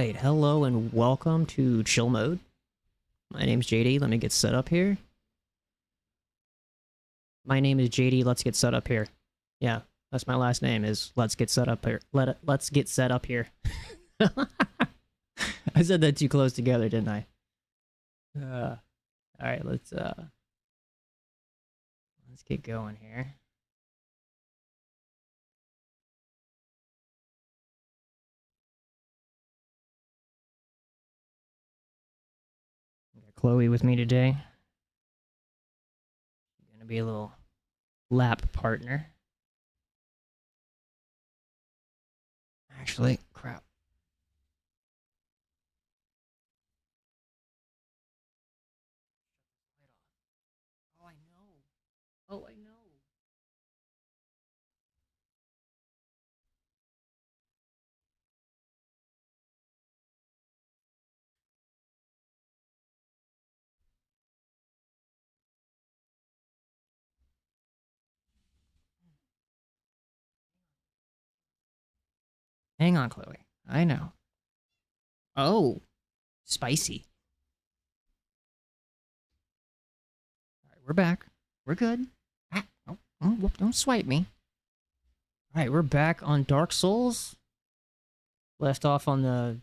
Alright, hello and welcome to Chill Mode. My name's JD, let me get set up here. My name is JD, let's get set up here. Yeah, that's my last name, is let's get set up here. Let's get set up here. I said that too close together, didn't I? Alright, let's get going here. Got Chloe with me today. Gonna be a little lap partner. Actually, crap. Oh, I know. Oh, I know. Hang on, Chloe. I know. Oh, spicy. All right, we're back. We're good. Ah, don't swipe me. All right, we're back on Dark Souls. Left off on the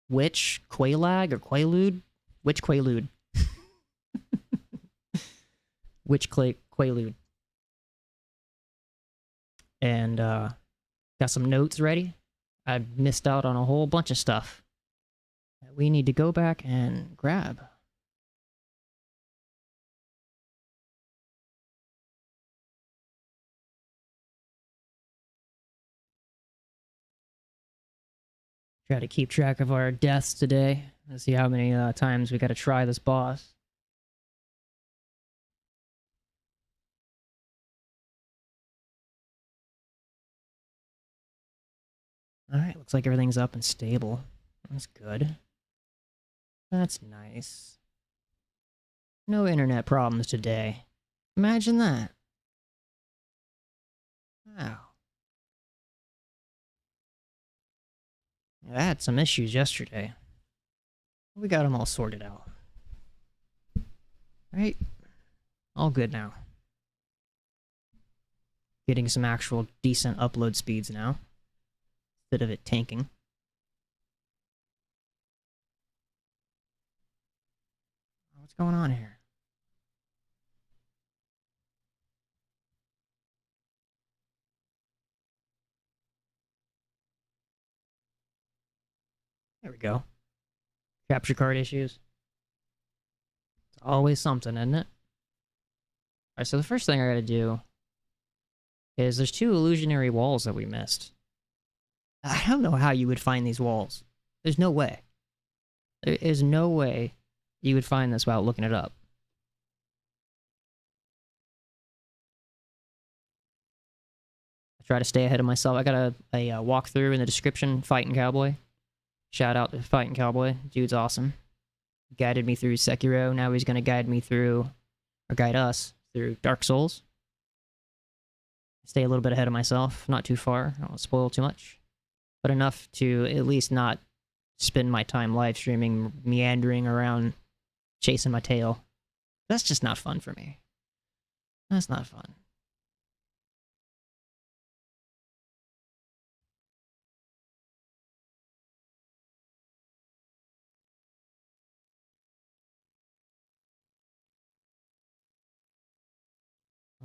witch Quelaag or Quaalude? Witch Quaalude. Witch Quaalude. And got some notes ready. I missed out on a whole bunch of stuff that we need to go back and grab. Try to keep track of our deaths today. Let's see how many times we gotta try this boss. Alright, looks like everything's up and stable. That's good. That's nice. No internet problems today. Imagine that. Wow. I had some issues yesterday. We got them all sorted out. Right? All good now. Getting some actual decent upload speeds now. Instead of it tanking. What's going on here? There we go. Capture card issues. It's always something, isn't it? Alright, so the first thing I gotta do is there's two illusionary walls that we missed. I don't know how you would find these walls. There's no way. There is no way you would find this without looking it up. I try to stay ahead of myself. I got a walkthrough in the description, Fighting Cowboy. Shout out to Fighting Cowboy. Dude's awesome. Guided me through Sekiro. Now he's going to guide me through, or guide us through Dark Souls. Stay a little bit ahead of myself. Not too far. I don't want to spoil too much. But enough to at least not spend my time live streaming, meandering around, chasing my tail. That's just not fun for me. That's not fun.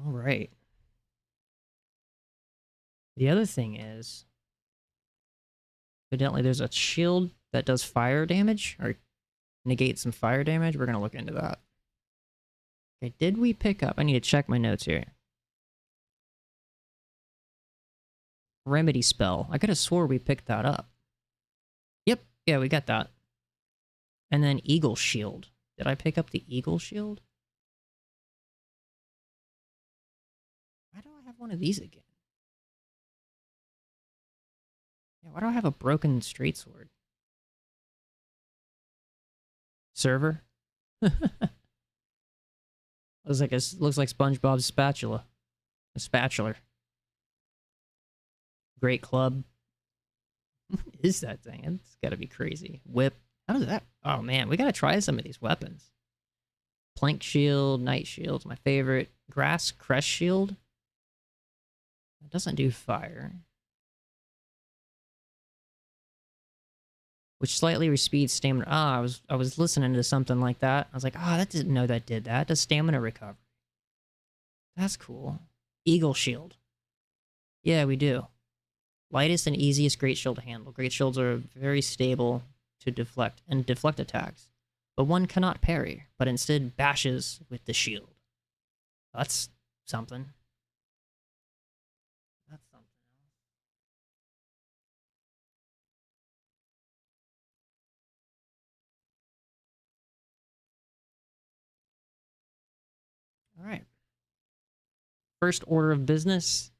All right. The other thing is, evidently there's a shield that does fire damage, or negates some fire damage. We're going to look into that. Okay, did we pick up? I need to check my notes here. Remedy spell. I could have swore we picked that up. Yep, yeah, we got that. And then Eagle Shield. Did I pick up the Eagle Shield? Why do I have one of these again? Yeah, why do I have a broken straight sword? Server? looks like SpongeBob's spatula. A spatula. Great club. What is that thing? It's gotta be crazy. Whip. How does that? Oh man, we gotta try some of these weapons. Plank shield, night shield's my favorite. Grass crest shield. It doesn't do fire. Which slightly speeds stamina. Ah, I was listening to something like that. I was like, ah, that didn't know that did that. It does stamina recovery. That's cool. Eagle shield. Yeah, we do. Lightest and easiest great shield to handle. Great shields are very stable to deflect and deflect attacks, but one cannot parry, but instead bashes with the shield. That's something. That's something. All right. First order of business.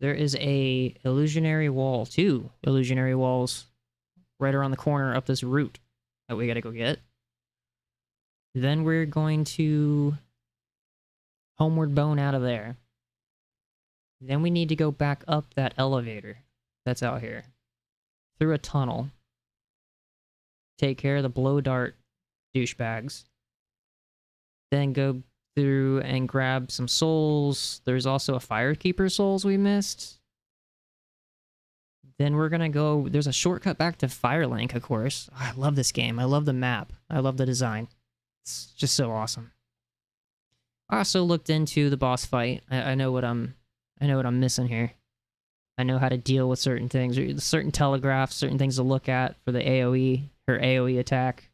There is a illusionary wall, 2 illusionary walls right around the corner up this route that we gotta go get. Then we're going to homeward bone out of there. Then we need to go back up that elevator that's out here. Through a tunnel. Take care of the blow dart douchebags. Then go through and grab some souls. There's also a firekeeper souls we missed. Then we're gonna go... There's a shortcut back to Firelink, of course. Oh, I love this game. I love the map. I love the design. It's just so awesome. I also looked into the boss fight. I know what I'm missing here. I know how to deal with certain things, certain telegraphs, certain things to look at for the AoE, her AoE attack.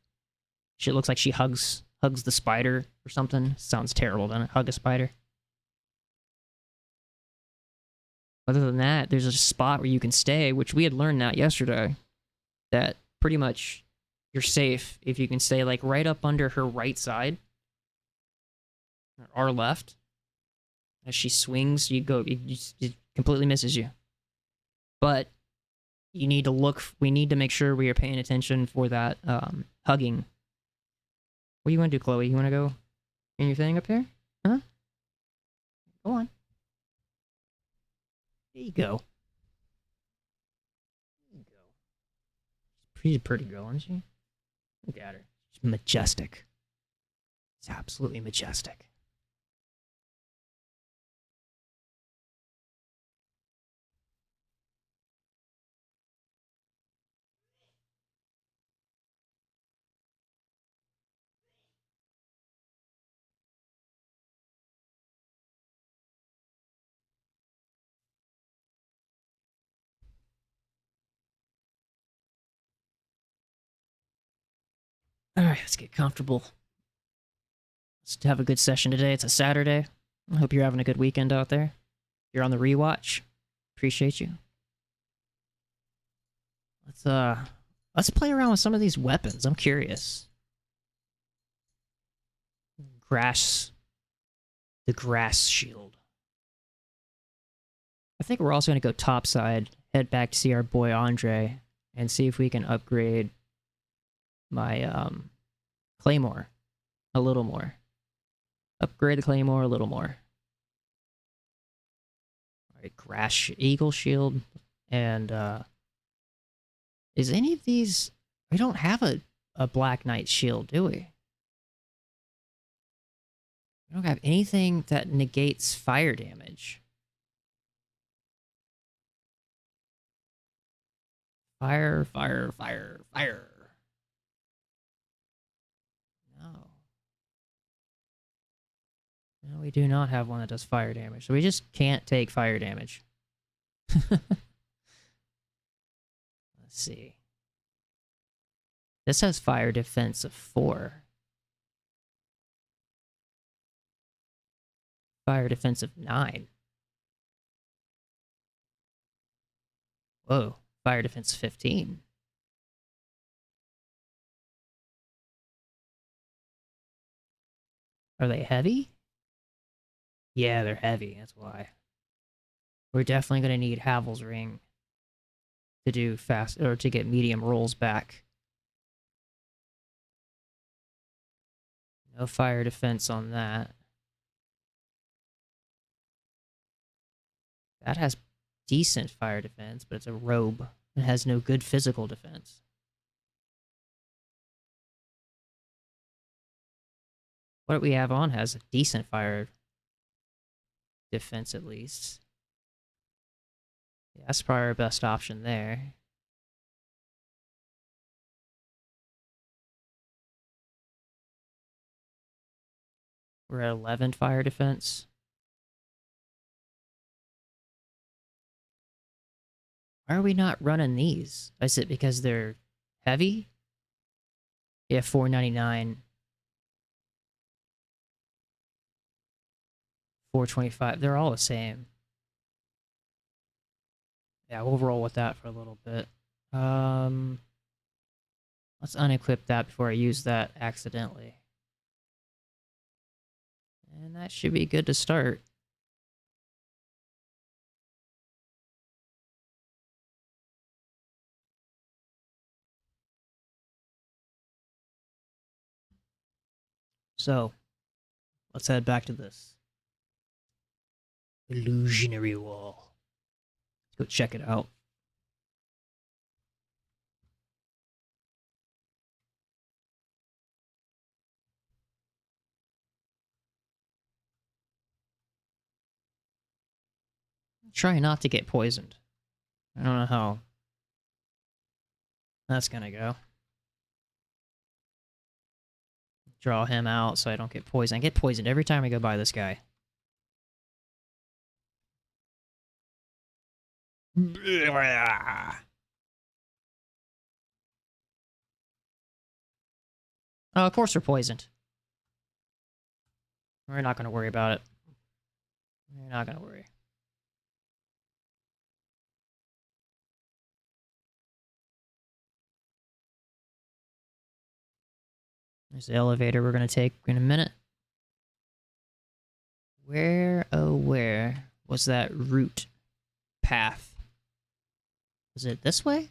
She looks like she hugs the spider or something. Sounds terrible, doesn't it? Hug a spider. Other than that, there's a spot where you can stay, which we had learned that yesterday. That pretty much you're safe if you can stay like right up under her right side. Or our left. As she swings, it completely misses you. But you need to look, we need to make sure we are paying attention for that hugging. What do you want to do, Chloe? You want to go in your thing up here? Huh? Go on. There you go. There you go. She's a pretty girl, isn't she? Look at her. She's majestic. It's absolutely majestic. Alright, let's get comfortable. Let's have a good session today. It's a Saturday. I hope you're having a good weekend out there. You're on the rewatch. Appreciate you. Let's play around with some of these weapons. I'm curious. The grass shield. I think we're also going to go topside, head back to see our boy Andre, and see if we can upgrade my claymore a little more. Upgrade the claymore a little more. Alright, eagle shield, and is any of these... We don't have a Black Knight shield, do we? We don't have anything that negates fire damage. Fire, fire, fire, fire. No. No, we do not have one that does fire damage, so we just can't take fire damage. Let's see. This has fire defense of 4. Fire defense of 9. Whoa. Fire defense 15. Are they heavy? Yeah, they're heavy, that's why. We're definitely going to need Havel's Ring to do fast, or to get medium rolls back. No fire defense on that. That has decent fire defense, but it's a robe. It has no good physical defense. What we have on has a decent fire defense, at least. Yeah, that's probably our best option there. We're at 11 fire defense. Why are we not running these? Is it because they're heavy? Yeah, 499. 425. They're all the same. Yeah, we'll roll with that for a little bit. Let's unequip that before I use that accidentally. And that should be good to start. So, let's head back to this illusionary wall. Let's go check it out. Try not to get poisoned. I don't know how that's gonna go. Draw him out so I don't get poisoned. I get poisoned every time I go by this guy. Oh, of course we're poisoned. We're not gonna worry about it. We're not gonna worry. There's the elevator we're gonna take in a minute. Where, oh where was that route path? Was it this way?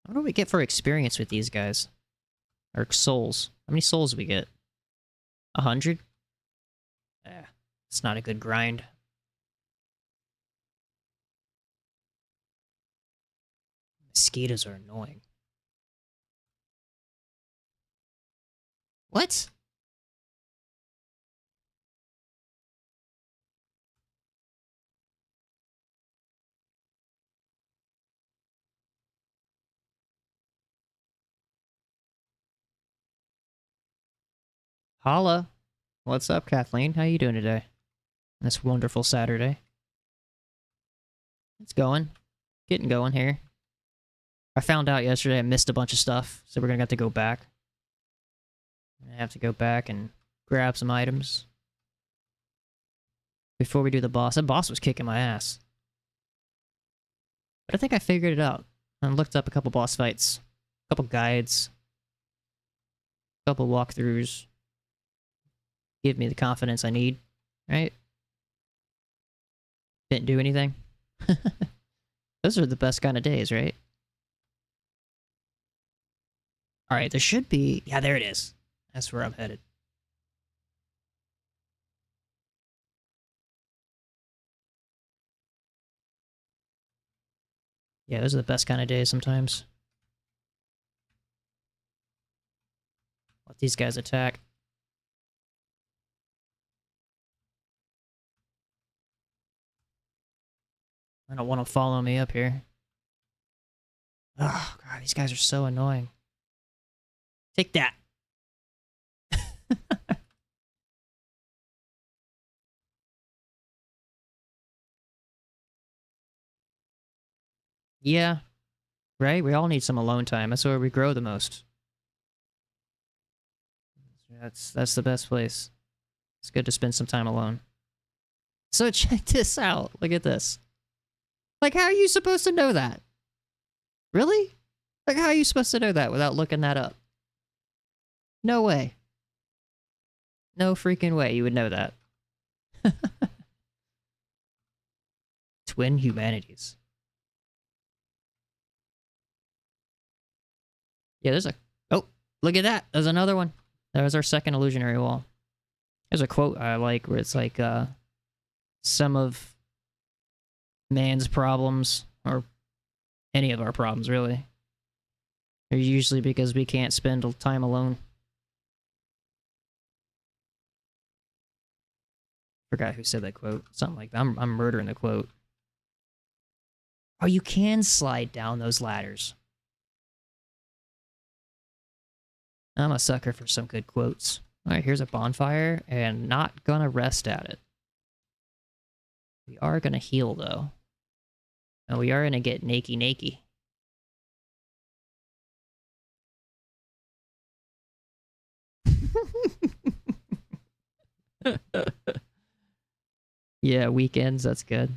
I wonder what we get for experience with these guys. Or souls. How many souls do we get? 100? Eh, it's not a good grind. Mosquitoes are annoying. What? Holla. What's up, Kathleen? How you doing today? This wonderful Saturday. It's going. Getting going here. I found out yesterday I missed a bunch of stuff, so we're gonna have to go back. I have to go back and grab some items before we do the boss. That boss was kicking my ass. But I think I figured it out. I looked up a couple boss fights, a couple guides, a couple walkthroughs. Give me the confidence I need, right? Didn't do anything. Those are the best kind of days, right? Alright, there should be... Yeah, there it is. That's where I'm headed. Yeah, those are the best kind of days sometimes. Let these guys attack. I don't want to follow me up here. Oh, God, these guys are so annoying. Take that. Yeah, right? We all need some alone time. That's where we grow the most. That's the best place. It's good to spend some time alone. So check this out. Look at this. Like, how are you supposed to know that? Really? Like, how are you supposed to know that without looking that up? No way. No freaking way you would know that. Twin humanities. Yeah, there's a... Oh, look at that. There's another one. There's our second illusionary wall. There's a quote I like where it's like, some of man's problems, or any of our problems, really, are usually because we can't spend time alone. Forgot who said that quote. Something like that. I'm murdering the quote. Oh, you can slide down those ladders. I'm a sucker for some good quotes. Alright, here's a bonfire, and not gonna rest at it. We are gonna heal, though. And we are gonna get nakey. Yeah, weekends, that's good.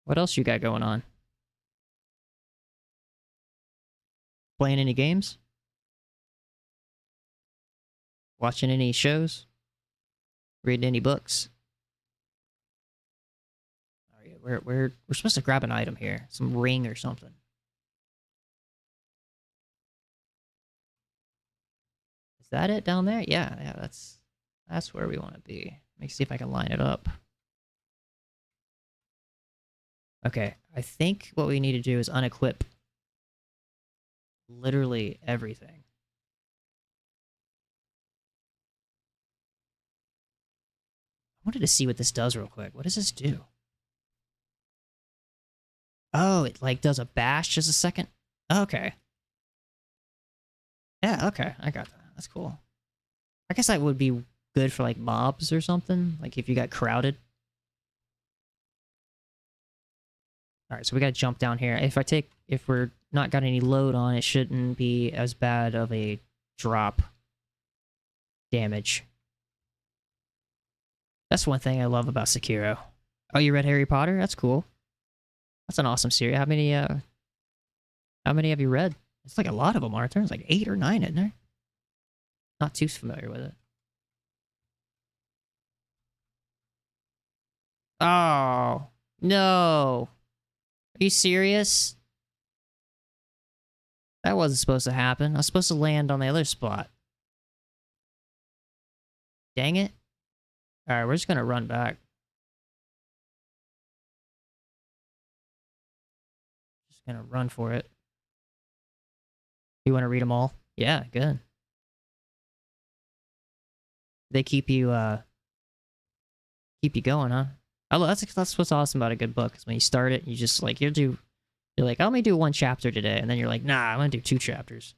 What else you got going on? Playing any games? Watching any shows? Reading any books? Alright, we're supposed to grab an item here. Some ring or something. Is that it down there? Yeah, that's where we want to be. Let me see if I can line it up. Okay, I think what we need to do is unequip literally everything. I wanted to see what this does real quick. What does this do? Oh, it like does a bash just a second? Okay. Yeah, okay, I got that. That's cool. I guess that would be good for like mobs or something, like if you got crowded. Alright, so we gotta jump down here. If we're not got any load on, it shouldn't be as bad of a drop damage. That's one thing I love about Sekiro. Oh, you read Harry Potter? That's cool. That's an awesome series. How many have you read? It's like a lot of them, aren't there? It's like 8 or 9, isn't there? Not too familiar with it. Oh, no. Are you serious? That wasn't supposed to happen. I was supposed to land on the other spot. Dang it. Alright, we're just gonna run back. Just gonna run for it. You want to read them all? Yeah, good. They keep you going, huh? That's what's awesome about a good book. Is when you start it, you just like you're like, I'm gonna do 1 chapter today, and then you're like, nah, I'm gonna do 2 chapters.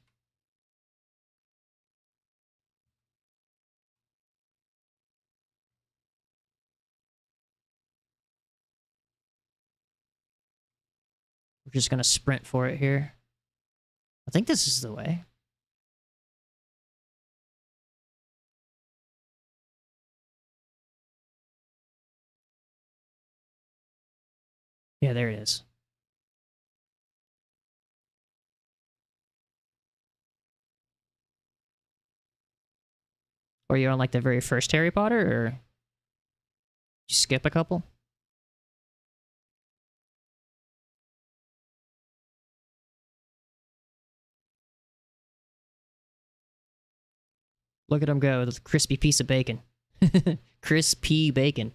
We're just gonna sprint for it here. I think this is the way. Yeah, there it is. Or you're on like the very first Harry Potter, or you skip a couple? Look at him go, the crispy piece of bacon. Crispy bacon.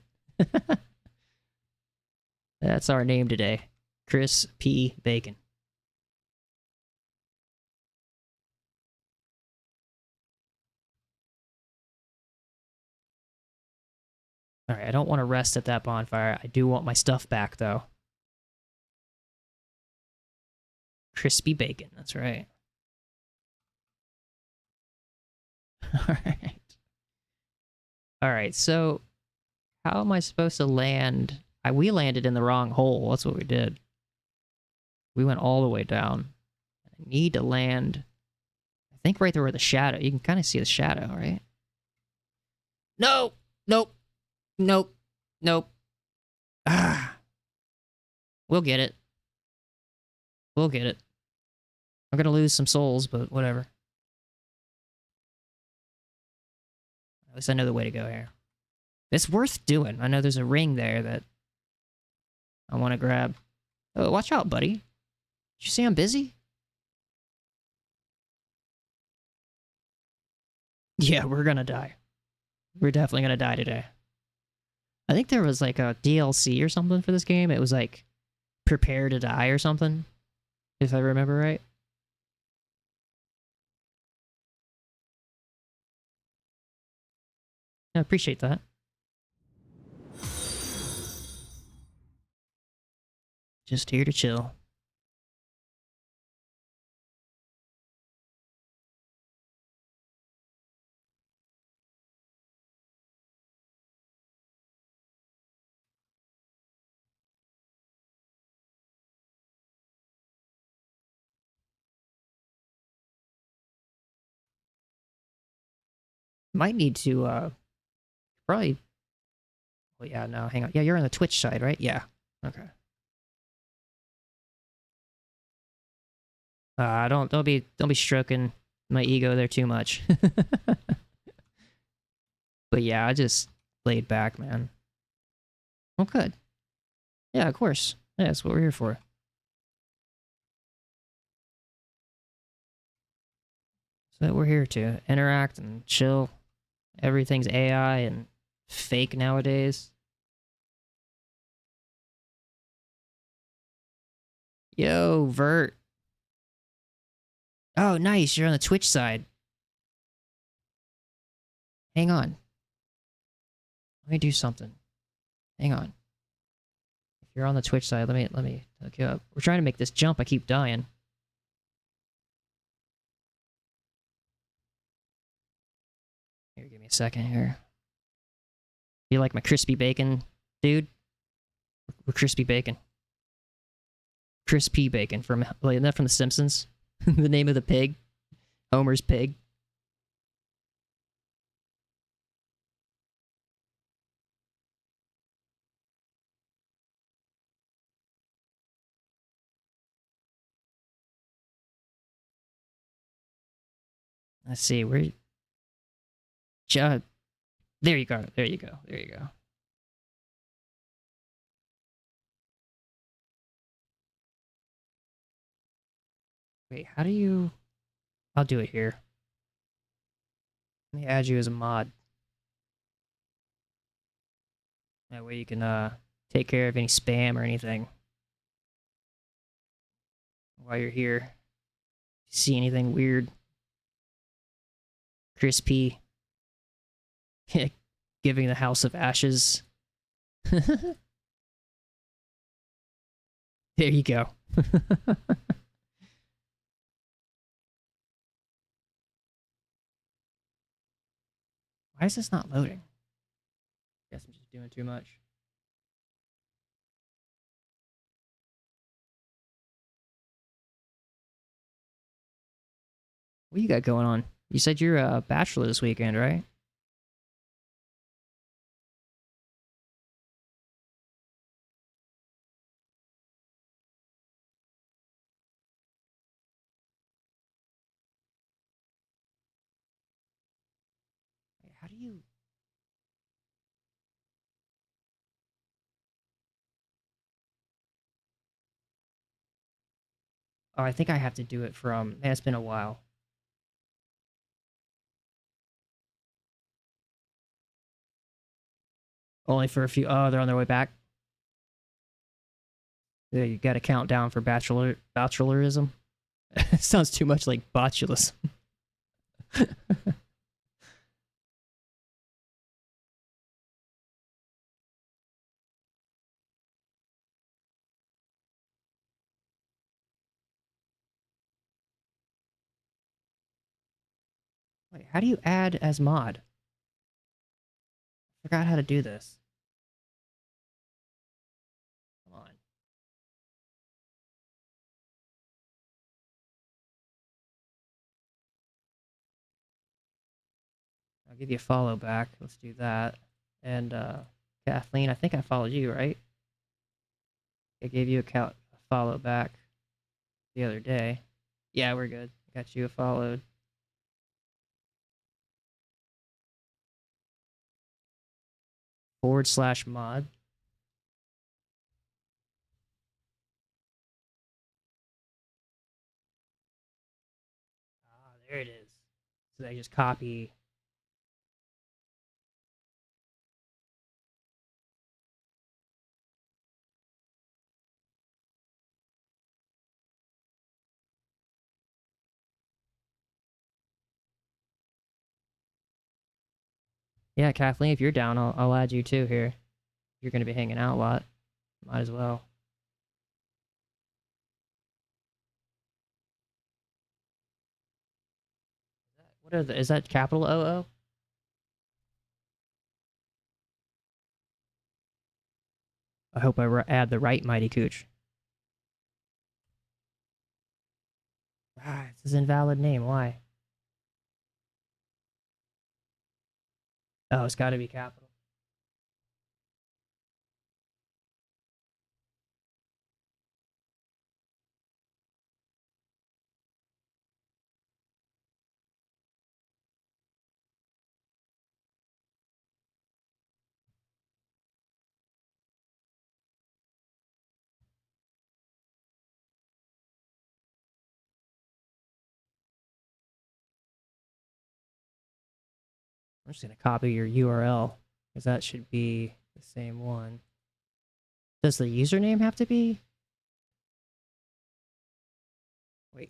That's our name today. Crispy bacon. Alright, I don't want to rest at that bonfire. I do want my stuff back, though. Crispy bacon, that's right. Alright. Alright, so how am I supposed to land? We landed in the wrong hole. That's what we did. We went all the way down. I need to land, I think right there where the shadow. You can kind of see the shadow, right? No! Nope. Nope. Nope. Ah. We'll get it. We'll get it. I'm gonna lose some souls, but whatever. At least I know the way to go here. It's worth doing. I know there's a ring there that I want to grab. Oh, watch out, buddy. Did you see I'm busy? Yeah, we're gonna die. We're definitely gonna die today. I think there was like a DLC or something for this game. It was like Prepare to Die or something, if I remember right. I appreciate that. Just here to chill. Might need to probably. Well, yeah, no, hang on. Yeah, you're on the Twitch side, right? Yeah. Okay. Don't be stroking my ego there too much. But yeah, I just laid back, man. Well, good. Yeah, of course. Yeah, that's what we're here for. So we're here to interact and chill. Everything's AI and fake nowadays. Yo, Vert. Oh, nice. You're on the Twitch side. Hang on. Let me do something. Hang on. If you're on the Twitch side, let me hook you up. We're trying to make this jump. I keep dying. Here, give me a second here. You like my crispy bacon, dude? We're crispy bacon. Crispy bacon from, like, isn't that from The Simpsons? The name of the pig? Homer's pig. Let's see, where... There you go, there you go, there you go. Wait, how do you... I'll do it here. Let me add you as a mod. That way you can take care of any spam or anything while you're here. See anything weird? Crispy. Giving the House of Ashes. There you go. Why is this not loading? Guess I'm just doing too much. What you got going on? You said you're a bachelor this weekend, right? Wait, how do you... Oh, I think I have to do it from... Man, it's been a while. Only for a few... Oh, they're on their way back? Yeah, you got to count down for bachelorism. Sounds too much like botulism. Wait, how do you add as mod? I forgot how to do this. Come on. I'll give you a follow back. Let's do that. And Kathleen, I think I followed you, right? I gave you a follow back the other day. Yeah, we're good. Got you a followed. /mod. Ah, there it is. So I just copy. Yeah, Kathleen, if you're down, I'll add you too here. You're gonna be hanging out a lot. Might as well. What are the? Is that capital OO? I hope I add the right Mighty Cooch. Ah, it's an invalid name. Why? Oh, it's got to be capital. I'm just gonna copy your URL because that should be the same one. Does the username have to be? Wait,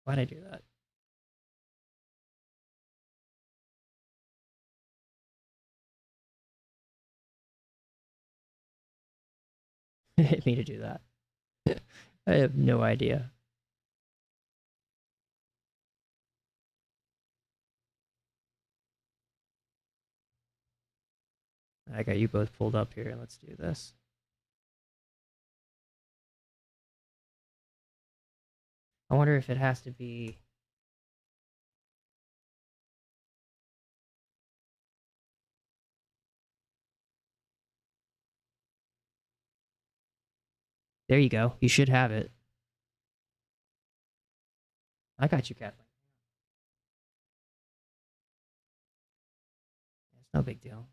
why'd I do that? It hit me to do that. I have no idea. I got you both pulled up here. Let's do this. I wonder if it has to be... There you go. You should have it. I got you, Kathleen. It's no big deal.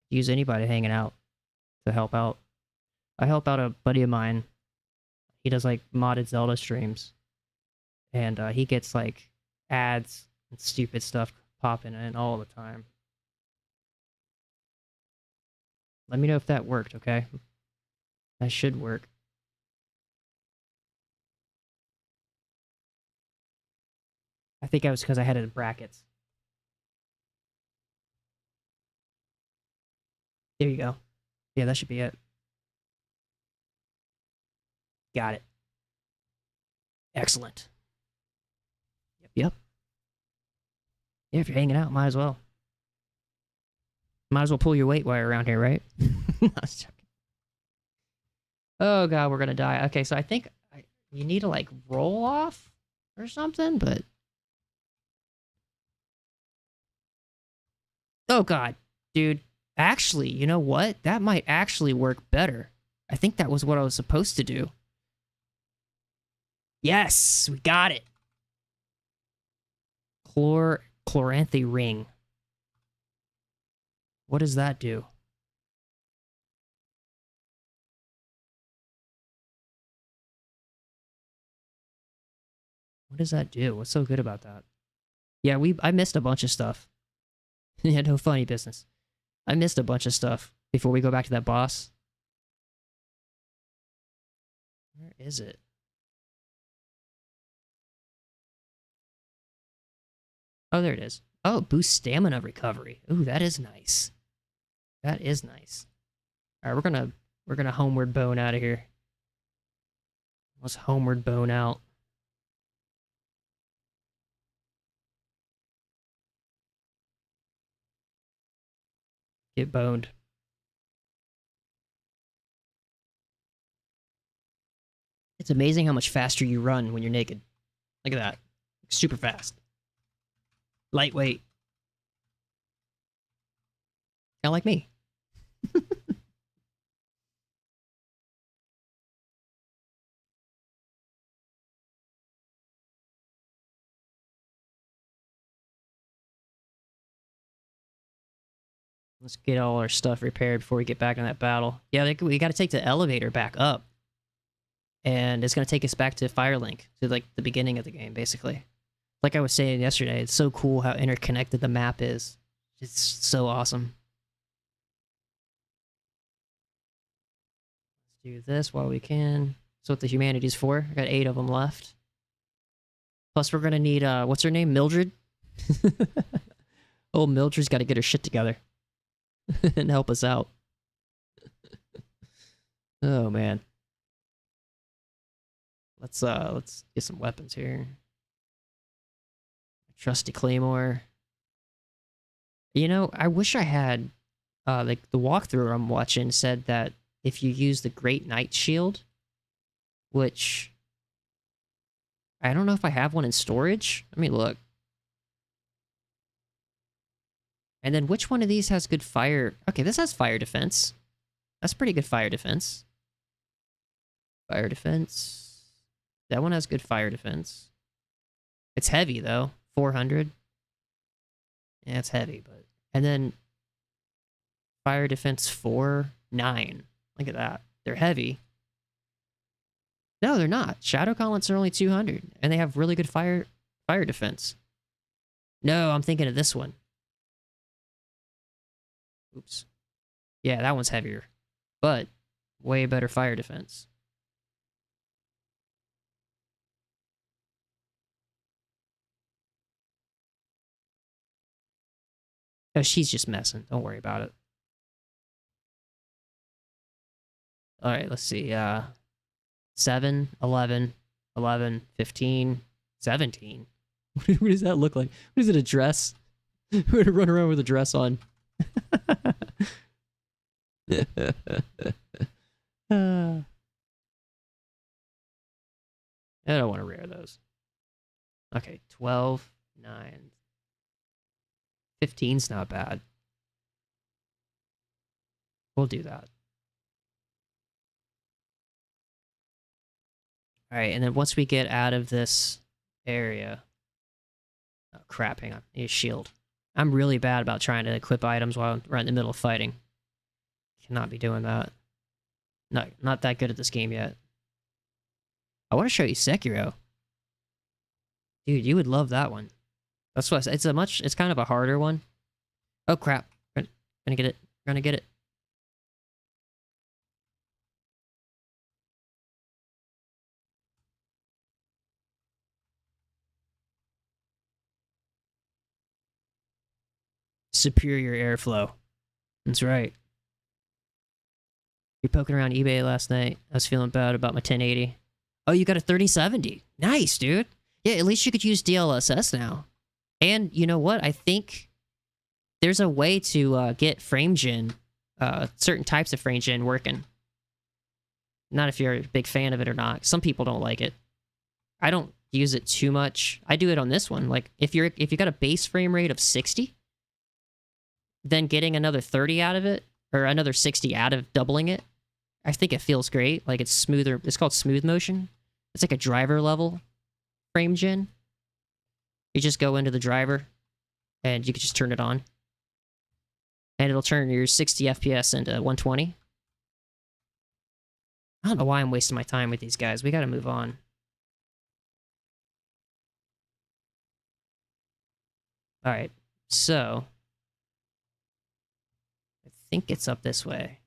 Use anybody hanging out to help out. I help out a buddy of mine. He does like modded Zelda streams. And he gets like ads and stupid stuff popping in all the time. Let me know if that worked, okay? That should work. I think it was because I had it in brackets. There you go. Yeah, that should be it. Got it. Excellent. Yep. Yeah, if you're hanging out, might as well. Might as well pull your weight while you're around here, right? I was joking. Oh god, we're gonna die. Okay, so I think you need to like roll off or something, but... Oh god, dude. Actually, you know what? That might actually work better. I think that was what I was supposed to do. Yes, we got it. Chloranthy ring. What does that do? What does that do? What's so good about that? Yeah, I missed a bunch of stuff. Yeah, no funny business. I missed a bunch of stuff before we go back to that boss. Where is it? Oh, there it is. Oh, boost stamina recovery. Ooh, that is nice. That is nice. All right, we're gonna homeward bone out of here. Let's homeward bone out. Get boned. It's amazing how much faster you run when you're naked. Look at that. Super fast. Lightweight. Kinda like me. Let's get all our stuff repaired before we get back in that battle. Yeah, we gotta take the elevator back up. And it's gonna take us back to Firelink, to like the beginning of the game, basically. Like I was saying yesterday, it's so cool how interconnected the map is. It's so awesome. Let's do this while we can. That's what the humanity's for. I got 8 of them left. Plus we're gonna need, what's her name? Mildred? Oh, Mildred's gotta get her shit together. and help us out. Oh man. Let's get some weapons here. Trusty Claymore. You know, I wish I had like the walkthrough I'm watching said that if you use the Great Knight Shield, which I don't know if I have one in storage. Let me look. And then which one of these has good fire? Okay, this has fire defense. That's pretty good fire defense. Fire defense. That one has good fire defense. It's heavy though. 400. Yeah, it's heavy, but... And then... Fire defense 4, 9. Look at that. They're heavy. No, they're not. Shadow gauntlets are only 200. And they have really good fire defense. No, I'm thinking of this one. Oops. Yeah, that one's heavier. But, way better fire defense. Oh, she's just messing. Don't worry about it. Alright, let's see. 7, 11, 11, 15, 17. What does that look like? What is it, a dress? We're gonna run around with a dress on. I don't want to rare those. Okay, 12, 9. 15's not bad. We'll do that. Alright, and then once we get out of this area... Oh, crap, hang on. I need a shield. I'm really bad about trying to equip items while we're in the middle of fighting. Cannot be doing that. Not that good at this game yet. I want to show you Sekiro. Dude, you would love that one. That's what it's kind of a harder one. Oh crap. Gonna get it. Gonna get it. Superior airflow. That's right. You're poking around eBay last night. I was feeling bad about my 1080. Oh, you got a 3070. Nice, dude. Yeah, at least you could use DLSS now. And you know what? I think there's a way to get FrameGen, certain types of FrameGen working. Not if you're a big fan of it or not. Some people don't like it. I don't use it too much. I do it on this one. Like if you got a base frame rate of 60, then getting another 30 out of it, or another 60 out of doubling it, I think it feels great. Like it's smoother. It's called smooth motion. It's like a driver level FrameGen. You just go into the driver, and you can just turn it on. And it'll turn your 60 FPS into 120. I don't know why I'm wasting my time with these guys. We gotta move on. Alright, so... I think it's up this way.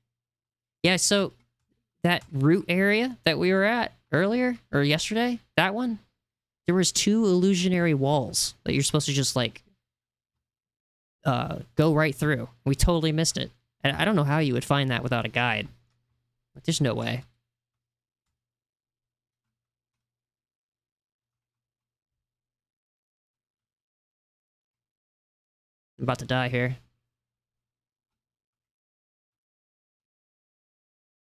Yeah, so... That root area that we were at earlier, or yesterday, that one, there was 2 illusionary walls that you're supposed to just, like, go right through. We totally missed it. And I don't know how you would find that without a guide. Like, there's no way. I'm about to die here.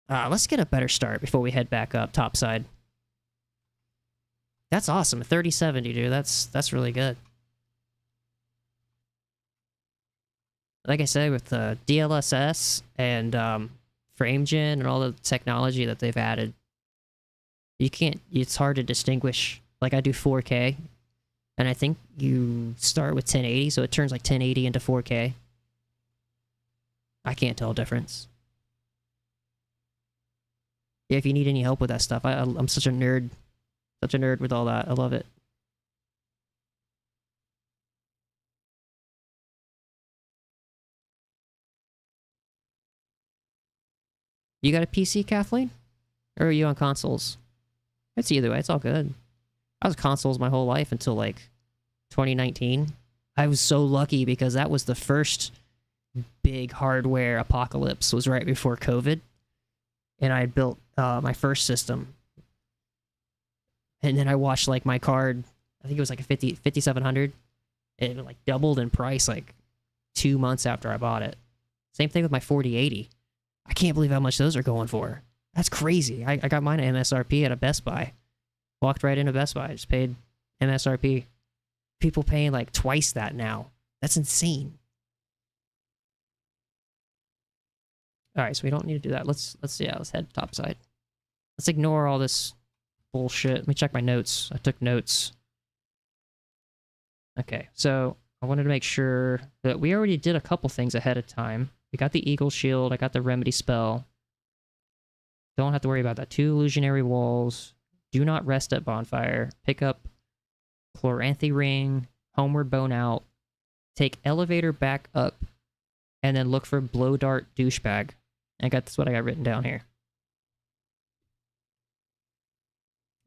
Let's get a better start before we head back up topside. That's awesome. 3070, dude. That's really good. Like I said, with the DLSS and FrameGen and all the technology that they've added, you can't. It's hard to distinguish. Like I do 4K, and I think you start with 1080, so it turns like 1080 into 4K. I can't tell a difference. Yeah, if you need any help with that stuff, I'm such a nerd. Such a nerd with all that. I love it. You got a PC, Kathleen? Or are you on consoles? It's either way. It's all good. I was consoles my whole life until, like, 2019. I was so lucky because that was the first big hardware apocalypse was right before COVID, and I had built my first system, and then I watched like my card. I think it was like a 5700. It like doubled in price like 2 months after I bought it. Same thing with my 4080. I can't believe how much those are going for. That's crazy. I got mine at MSRP at a Best Buy. Walked right into Best Buy. Just paid MSRP. People paying like twice that now. That's insane. All right, so we don't need to do that. Let's head topside. Let's ignore all this bullshit. Let me check my notes. I took notes. Okay, so I wanted to make sure that we already did a couple things ahead of time. We got the Eagle Shield. I got the Remedy spell. Don't have to worry about that. 2 illusionary walls. Do not rest at bonfire. Pick up Chloranthy Ring. Homeward Bone Out. Take elevator back up. And then look for Blow Dart Douchebag. That's what I got written down here.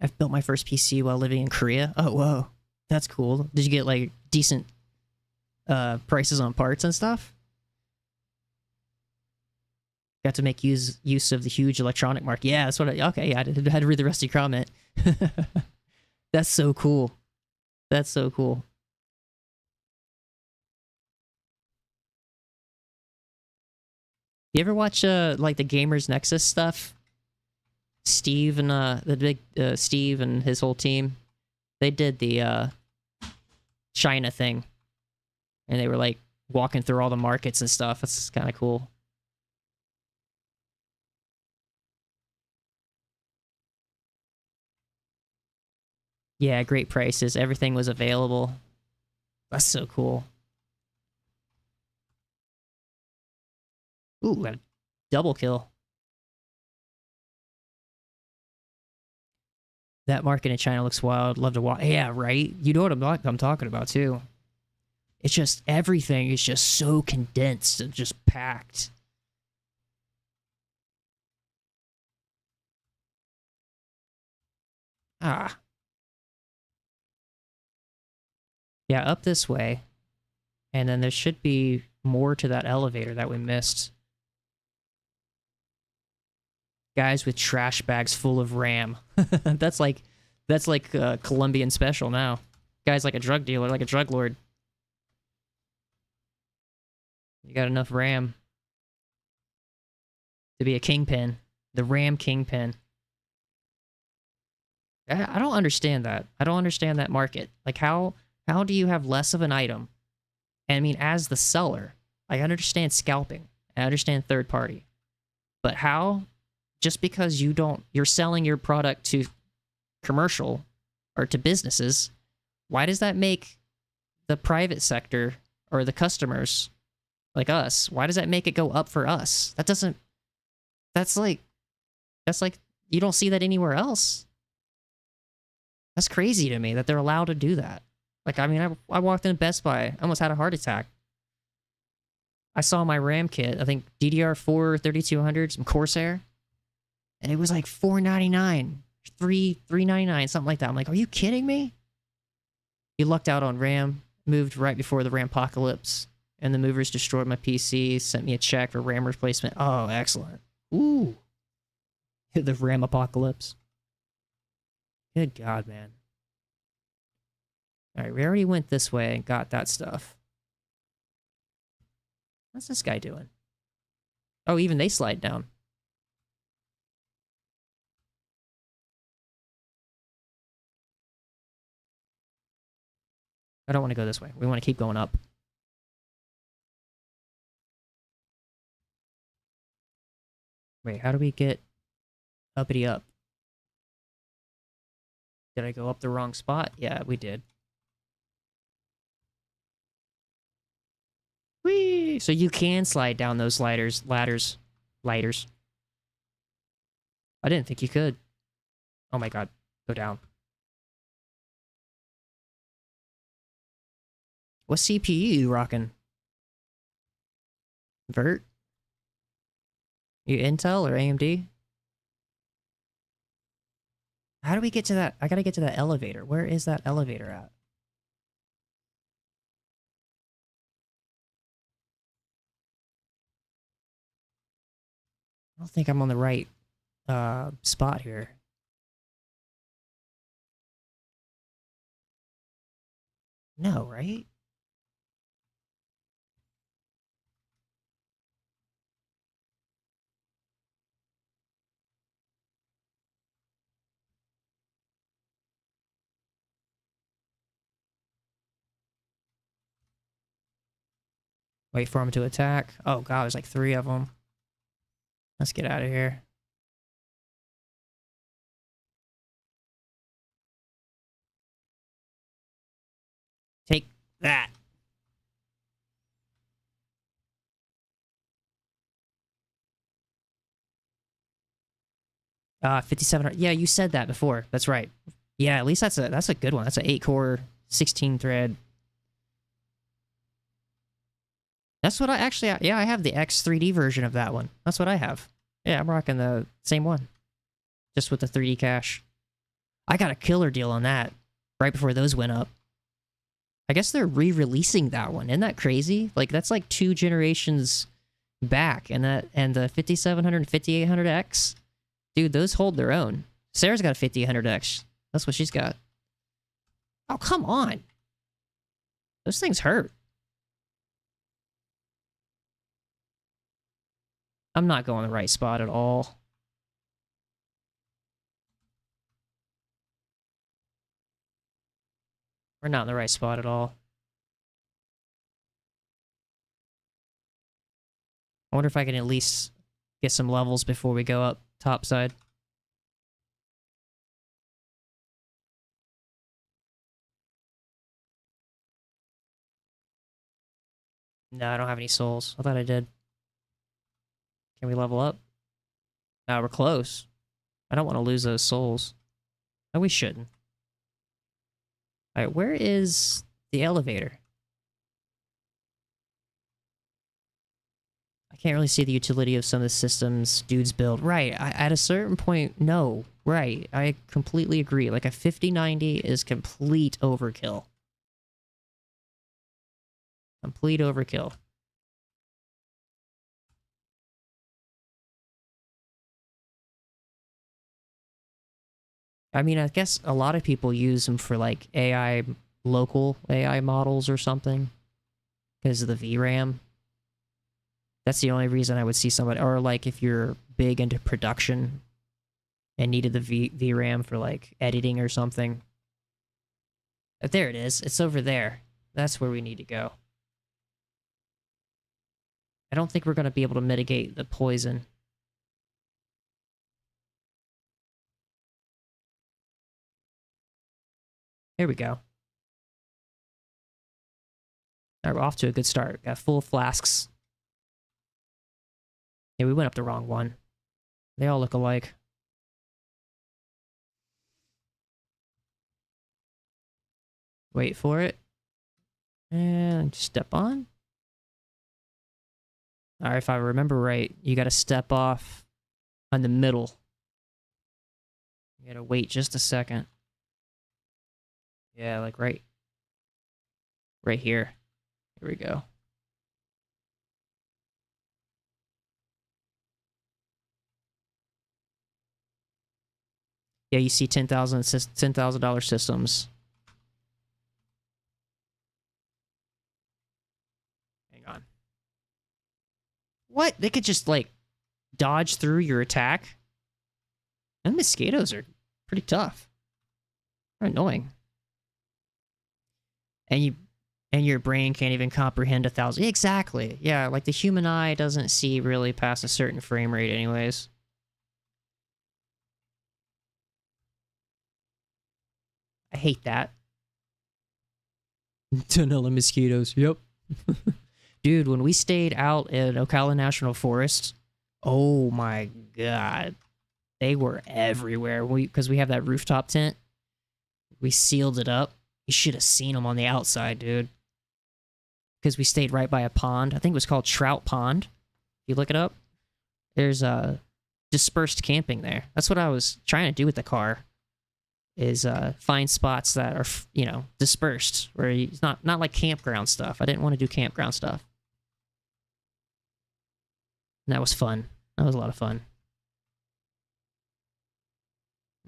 I've built my first PC while living in Korea. Oh, whoa. That's cool. Did you get, like, decent prices on parts and stuff? Got to make use of the huge electronic market. Yeah, that's what okay, yeah, I had to read the rest of your comment. That's so cool. That's so cool. You ever watch, like, the Gamers Nexus stuff? Steve and, the big, Steve and his whole team, they did the, China thing. And they were, like, walking through all the markets and stuff. That's kind of cool. Yeah, great prices. Everything was available. That's so cool. Ooh, got a double kill. That market in China looks wild. Love to watch. Yeah, right? You know what I'm talking about, too. It's just, everything is just so condensed and just packed. Ah. Yeah, up this way. And then there should be more to that elevator that we missed. Guys with trash bags full of RAM. that's like a Colombian special now. Guy's like a drug dealer, like a drug lord. You got enough RAM to be a kingpin. The RAM kingpin. I don't understand that. I don't understand that market. Like, how do you have less of an item? And I mean, as the seller, I understand scalping. I understand third party. But how? Just because you're selling your product to commercial or to businesses, why does that make the private sector or the customers like us, why does that make it go up for us? That's like, you don't see that anywhere else. That's crazy to me that they're allowed to do that. Like, I mean, I walked in Best Buy, I almost had a heart attack. I saw my RAM kit, I think DDR4 3200, some Corsair, and it was like $499, $399, something like that. I'm like, are you kidding me? You lucked out on RAM, moved right before the RAM apocalypse, and the movers destroyed my PC, sent me a check for RAM replacement. Oh, excellent. Ooh. The RAM apocalypse. Good God, man. Alright, we already went this way and got that stuff. What's this guy doing? Oh, even they slide down. I don't want to go this way. We want to keep going up. Wait, how do we get uppity up? Did I go up the wrong spot? Yeah, we did. Whee! So you can slide down those ladders. I didn't think you could. Oh my god. Go down. What CPU you rocking? Vert? You Intel or AMD? How do we get to that? I gotta get to that elevator. Where is that elevator at? don't think I'm on the right spot here. No, right? Wait for him to attack. Oh god, there's like 3 of them. Let's get out of here. Take that. Ah, 5700. Yeah, you said that before. That's right. Yeah, at least that's a good one. That's an 8-core, 16-thread. That's what I actually... Yeah, I have the X3D version of that one. That's what I have. Yeah, I'm rocking the same one. Just with the 3D cache. I got a killer deal on that right before those went up. I guess they're re-releasing that one. Isn't that crazy? Like, that's like 2 generations back. And the 5700 and 5800X, dude, those hold their own. Sarah's got a 5800X. That's what she's got. Oh, come on. Those things hurt. I'm not going the right spot at all. We're not in the right spot at all. I wonder if I can at least get some levels before we go up topside. No, I don't have any souls. I thought I did. Can we level up? No, we're close. I don't want to lose those souls. No, we shouldn't. Alright, where is the elevator? I can't really see the utility of some of the systems dudes build. Right, at a certain point, no. Right, I completely agree. Like, a 5090 is complete overkill. Complete overkill. I mean, I guess a lot of people use them for, like, AI, local AI models or something. Because of the VRAM. That's the only reason I would see somebody... Or, like, if you're big into production and needed the VRAM for, like, editing or something. There it is. It's over there. That's where we need to go. I don't think we're going to be able to mitigate the poison. Here we go. Alright, we're off to a good start. Got full flasks. Yeah, we went up the wrong one. They all look alike. Wait for it. And step on. Alright, if I remember right, you gotta step off on the middle. You gotta wait just a second. Yeah, like right here. Here we go. Yeah, you see $10,000 systems. Hang on. What? They could just, like, dodge through your attack? And mosquitoes are pretty tough. They're annoying. And your brain can't even comprehend 1,000. Exactly. Yeah, like the human eye doesn't see really past a certain frame rate anyways. I hate that. Vanilla mosquitoes, yep. Dude, when we stayed out in Ocala National Forest, oh my god. They were everywhere. Because we have that rooftop tent. We sealed it up. You should have seen them on the outside, dude. Because we stayed right by a pond. I think it was called Trout Pond. If you look it up, there's dispersed camping there. That's what I was trying to do with the car. Is find spots that are, you know, dispersed. Where it's not like campground stuff. I didn't want to do campground stuff. And that was fun. That was a lot of fun.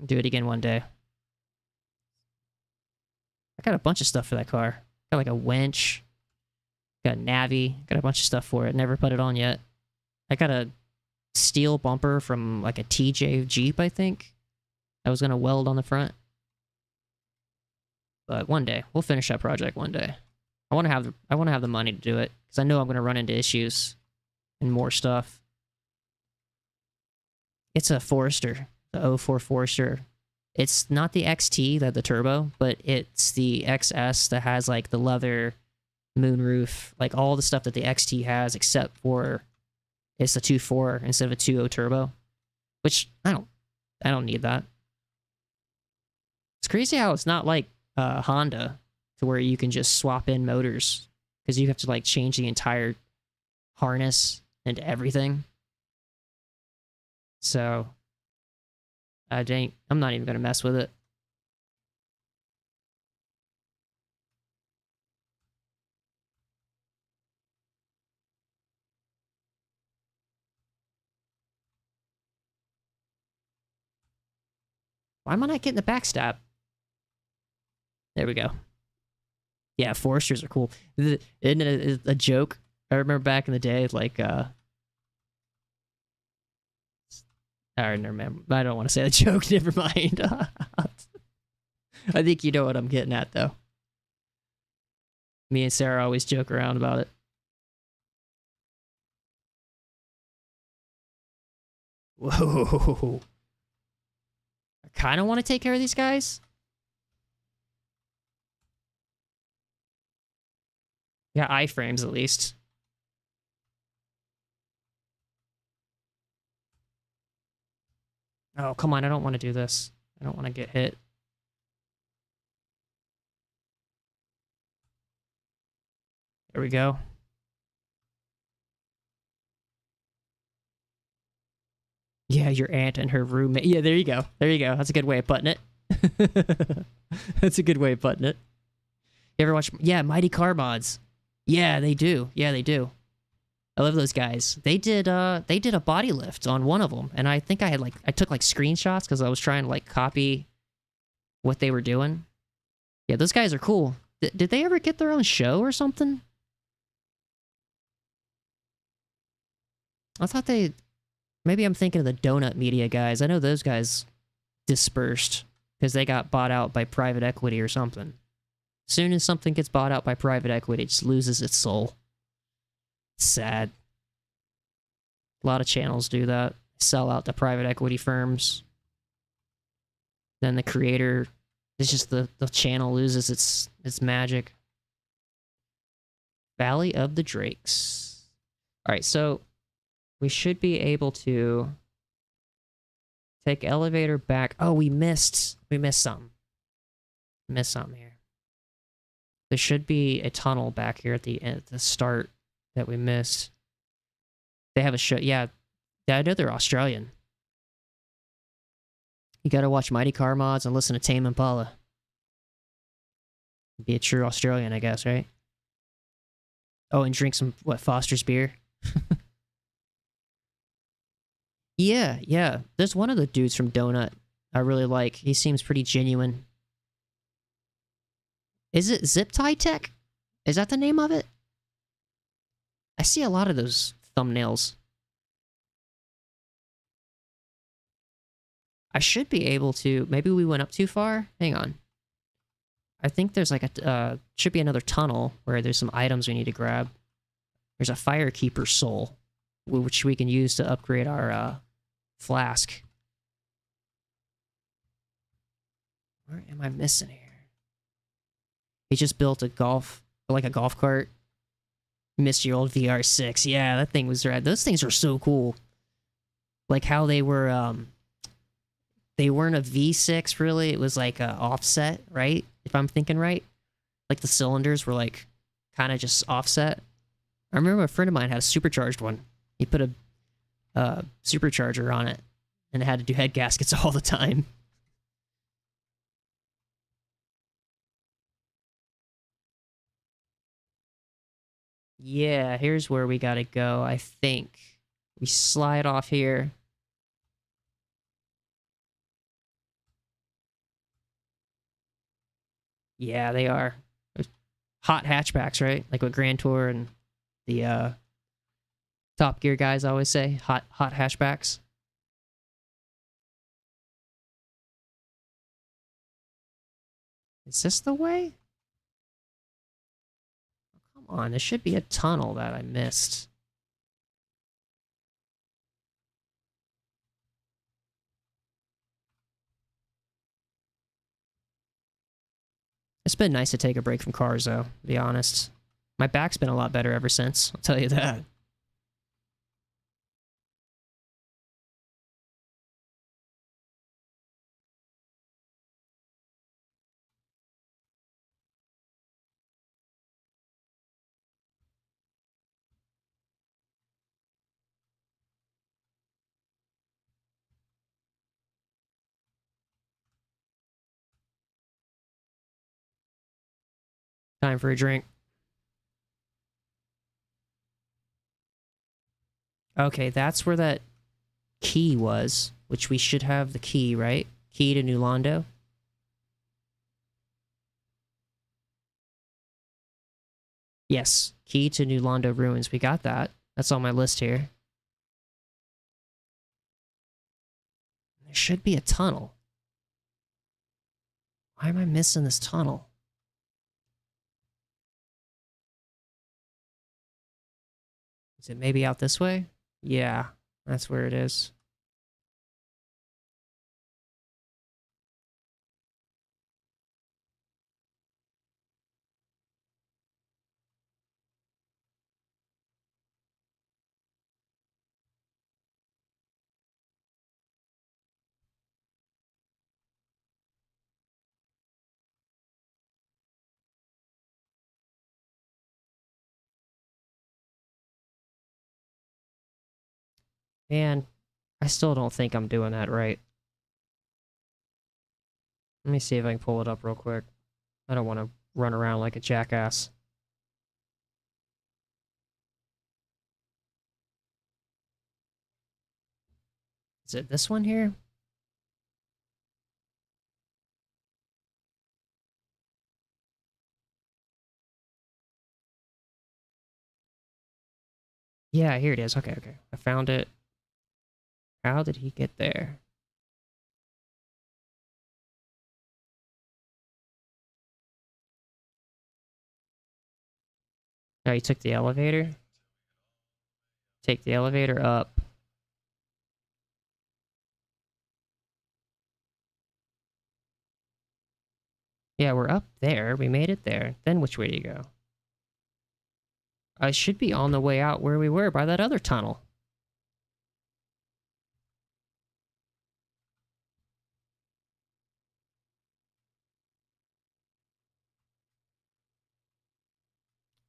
Do it again one day. I got a bunch of stuff for that car. Got like a winch. Got a Navi. Got a bunch of stuff for it. Never put it on yet. I got a steel bumper from like a TJ Jeep, I think. I was gonna weld on the front. But one day. We'll finish that project one day. I wanna have the money to do it. Because I know I'm gonna run into issues. And more stuff. It's a Forester. The 04 Forester. It's not the XT, the turbo, but it's the XS that has like the leather moonroof, like all the stuff that the XT has, except for it's a 2.4 instead of a 2.0 turbo, which I don't need that. It's crazy how it's not like Honda, to where you can just swap in motors, because you have to like change the entire harness and everything. So I'm not even gonna mess with it. Why am I not getting the backstab? There we go. Yeah, Foresters are cool. Isn't it a joke? I remember back in the day, like, I don't remember. I don't want to say the joke. Never mind. I think you know what I'm getting at, though. Me and Sarah always joke around about it. Whoa. I kind of want to take care of these guys. Yeah, iframes at least. Oh, come on. I don't want to do this. I don't want to get hit. There we go. Yeah, your aunt and her roommate. Yeah, there you go. There you go. That's a good way of putting it. That's a good way of putting it. You ever watch... Yeah, Mighty Car Mods. Yeah, they do. Yeah, they do. I love those guys. They did a body lift on one of them, and I think I took like screenshots because I was trying to like copy what they were doing. Yeah, those guys are cool. Did they ever get their own show or something? I thought they... Maybe I'm thinking of the Donut Media guys. I know those guys dispersed because they got bought out by private equity or something. As soon as something gets bought out by private equity, it just loses its soul. It's sad. A lot of channels do that. Sell out to private equity firms. Then the creator... It's just the channel loses its magic. Valley of the Drakes. Alright, so... We should be able to take elevator back. Oh, we missed something. Missed something here. There should be a tunnel back here at the start that we missed. They have a show. Yeah, I know they're Australian. You gotta watch Mighty Car Mods and listen to Tame Impala. Be a true Australian, I guess, right? Oh, and drink some, what, Foster's beer? Yeah. There's one of the dudes from Donut I really like. He seems pretty genuine. Is it Zip Tie Tech? Is that the name of it? I see a lot of those thumbnails. I should be able to... Maybe we went up too far? Hang on. I think there's like a... should be another tunnel where there's some items we need to grab. There's a Firekeeper Soul, which we can use to upgrade our flask. Where am I missing here? He just built a golf cart. Missed your old VR6. Yeah, that thing was rad. Those things are so cool. Like how they were, they weren't a V6 really. It was like a offset, right? If I'm thinking right. Like the cylinders were like kind of just offset. I remember a friend of mine had a supercharged one. He put a supercharger on it and it had to do head gaskets all the time. Yeah, here's where we gotta go, I think. We slide off here. Yeah, they are. Hot hatchbacks, right? Like what Grand Tour and the Top Gear guys always say. Hot hatchbacks. Is this the way? Come on, there should be a tunnel that I missed. It's been nice to take a break from cars, though, to be honest. My back's been a lot better ever since, I'll tell you that. Time for a drink. Okay, that's where that key was, which we should have the key, right? Key to New Londo. Yes, key to New Londo Ruins. We got that. That's on my list here. There should be a tunnel. Why am I missing this tunnel? Is it maybe out this way? Yeah, that's where it is. Man, I still don't think I'm doing that right. Let me see if I can pull it up real quick. I don't want to run around like a jackass. Is it this one here? Yeah, here it is. Okay, okay. I found it. How did he get there? Oh, he took the elevator? Take the elevator up. Yeah, we're up there. We made it there. Then which way do you go? I should be on the way out where we were by that other tunnel.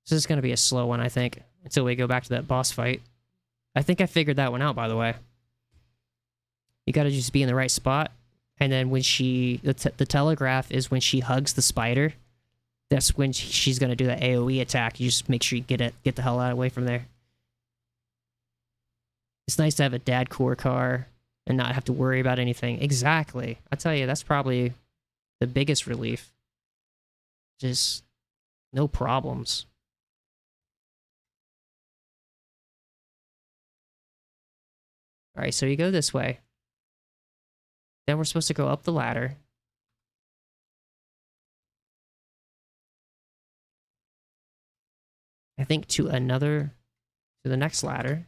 This is going to be a slow one, I think, until we go back to that boss fight. I think I figured that one out, by the way. You gotta just be in the right spot, and then when she... The telegraph is when she hugs the spider. That's when she's gonna do the AoE attack. You just make sure you get the hell out away from there. It's nice to have a dad core car and not have to worry about anything. Exactly. I tell you, that's probably the biggest relief. Just no problems. Alright, so you go this way. Then we're supposed to go up the ladder. I think to the next ladder.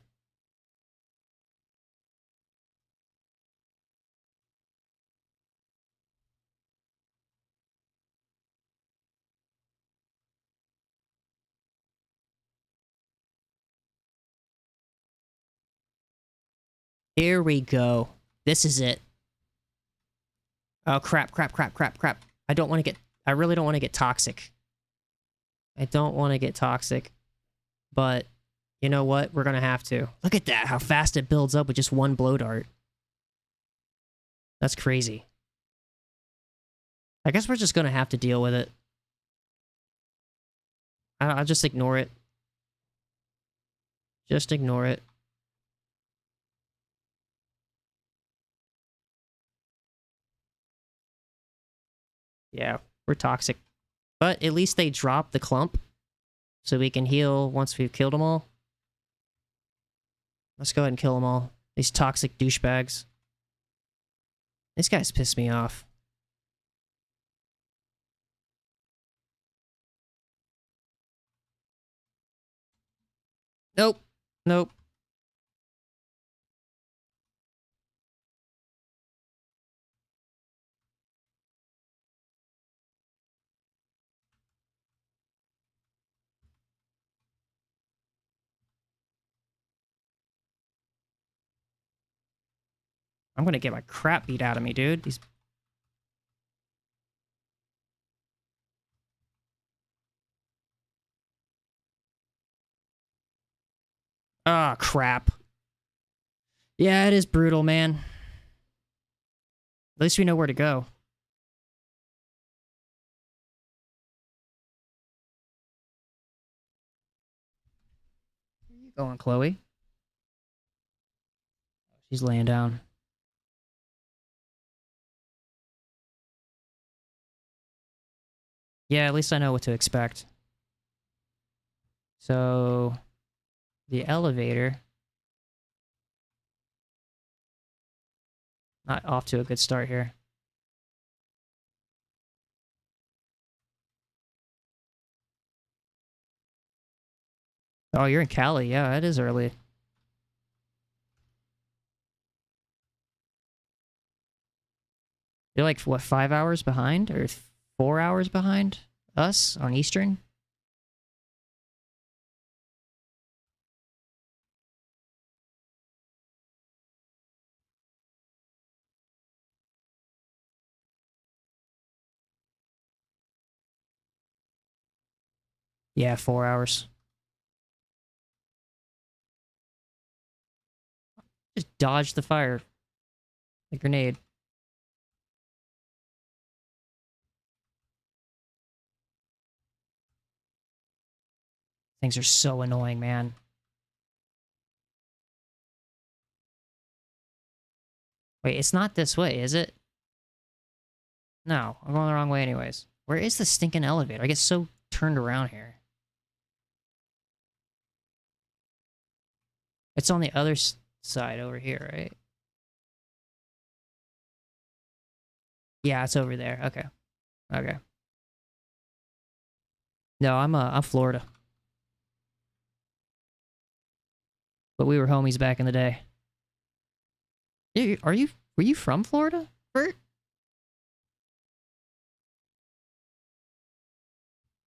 Here we go. This is it. Oh, crap. I don't want to get... I really don't want to get toxic. I don't want to get toxic. But, you know what? We're going to have to. Look at that, how fast it builds up with just one blow dart. That's crazy. I guess we're just going to have to deal with it. I'll just ignore it. Just ignore it. Yeah, we're toxic. But at least they drop the clump. So we can heal once we've killed them all. Let's go ahead and kill them all. These toxic douchebags. These guys piss me off. Nope. Nope. I'm gonna get my crap beat out of me, dude. These... Ah, crap. Yeah, it is brutal, man. At least we know where to go. Where you going, Chloe? She's laying down. Yeah, at least I know what to expect. So... the elevator... not off to a good start here. Oh, you're in Cali. Yeah, it is early. You're like, what, 5 hours behind? Or 4 hours behind us on Eastern? Yeah, 4 hours. Just dodge the fire. The grenade. Things are so annoying, man. Wait, it's not this way, is it? No, I'm going the wrong way anyways. Where is the stinking elevator? I get so turned around here. It's on the other side over here, right? Yeah, it's over there. Okay. Okay. No, I'm Florida. But we were homies back in the day. Were you from Florida, Bert?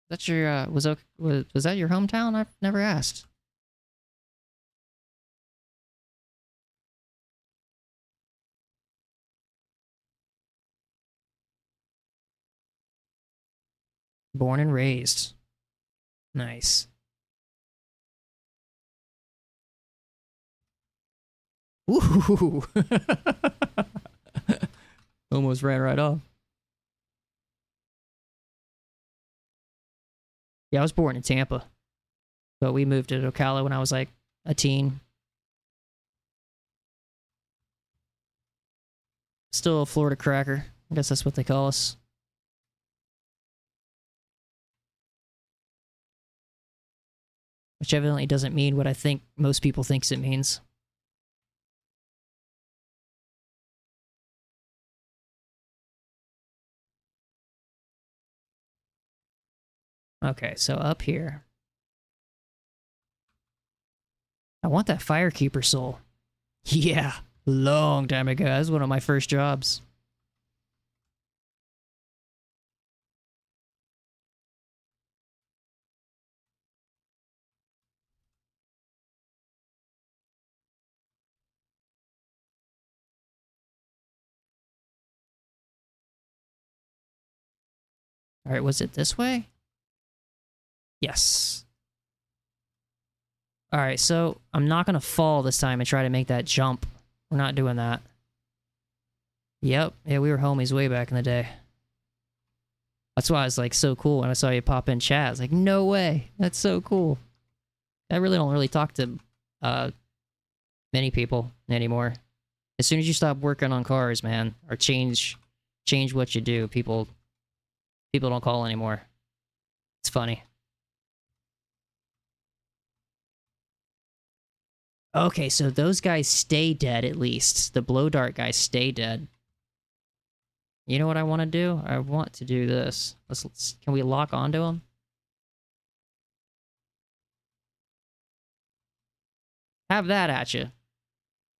That's your, was that your hometown? I've never asked. Born and raised. Nice. Ooh. Almost ran right off. Yeah, I was born in Tampa. But we moved to Ocala when I was like a teen. Still a Florida cracker. I guess that's what they call us. Which evidently doesn't mean what I think most people thinks it means. Okay, so up here. I want that Firekeeper soul. Yeah, long time ago. That was one of my first jobs. Alright, was it this way? Yes. Alright, so I'm not gonna fall this time and try to make that jump. We're not doing that. Yep, yeah, we were homies way back in the day. That's why I was like so cool when I saw you pop in chat. I was like, no way, that's so cool. I really don't talk to many people anymore. As soon as you stop working on cars, man, or change what you do, people don't call anymore. It's funny. Okay, so those guys stay dead at least. The blow dart guys stay dead. You know what I want to do? I want to do this. Let's can we lock onto them? Have that at you.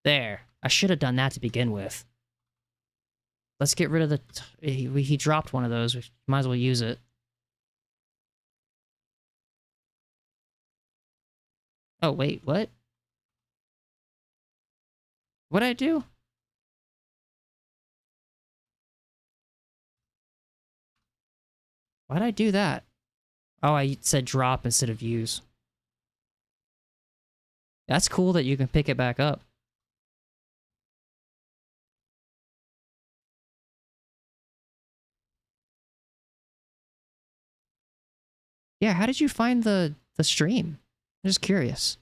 There. I should have done that to begin with. Let's get rid of the... He dropped one of those. We might as well use it. Oh, wait, what? What'd I do? Why'd I do that? Oh, I said drop instead of use. That's cool that you can pick it back up. Yeah, how did you find the stream? I'm just curious.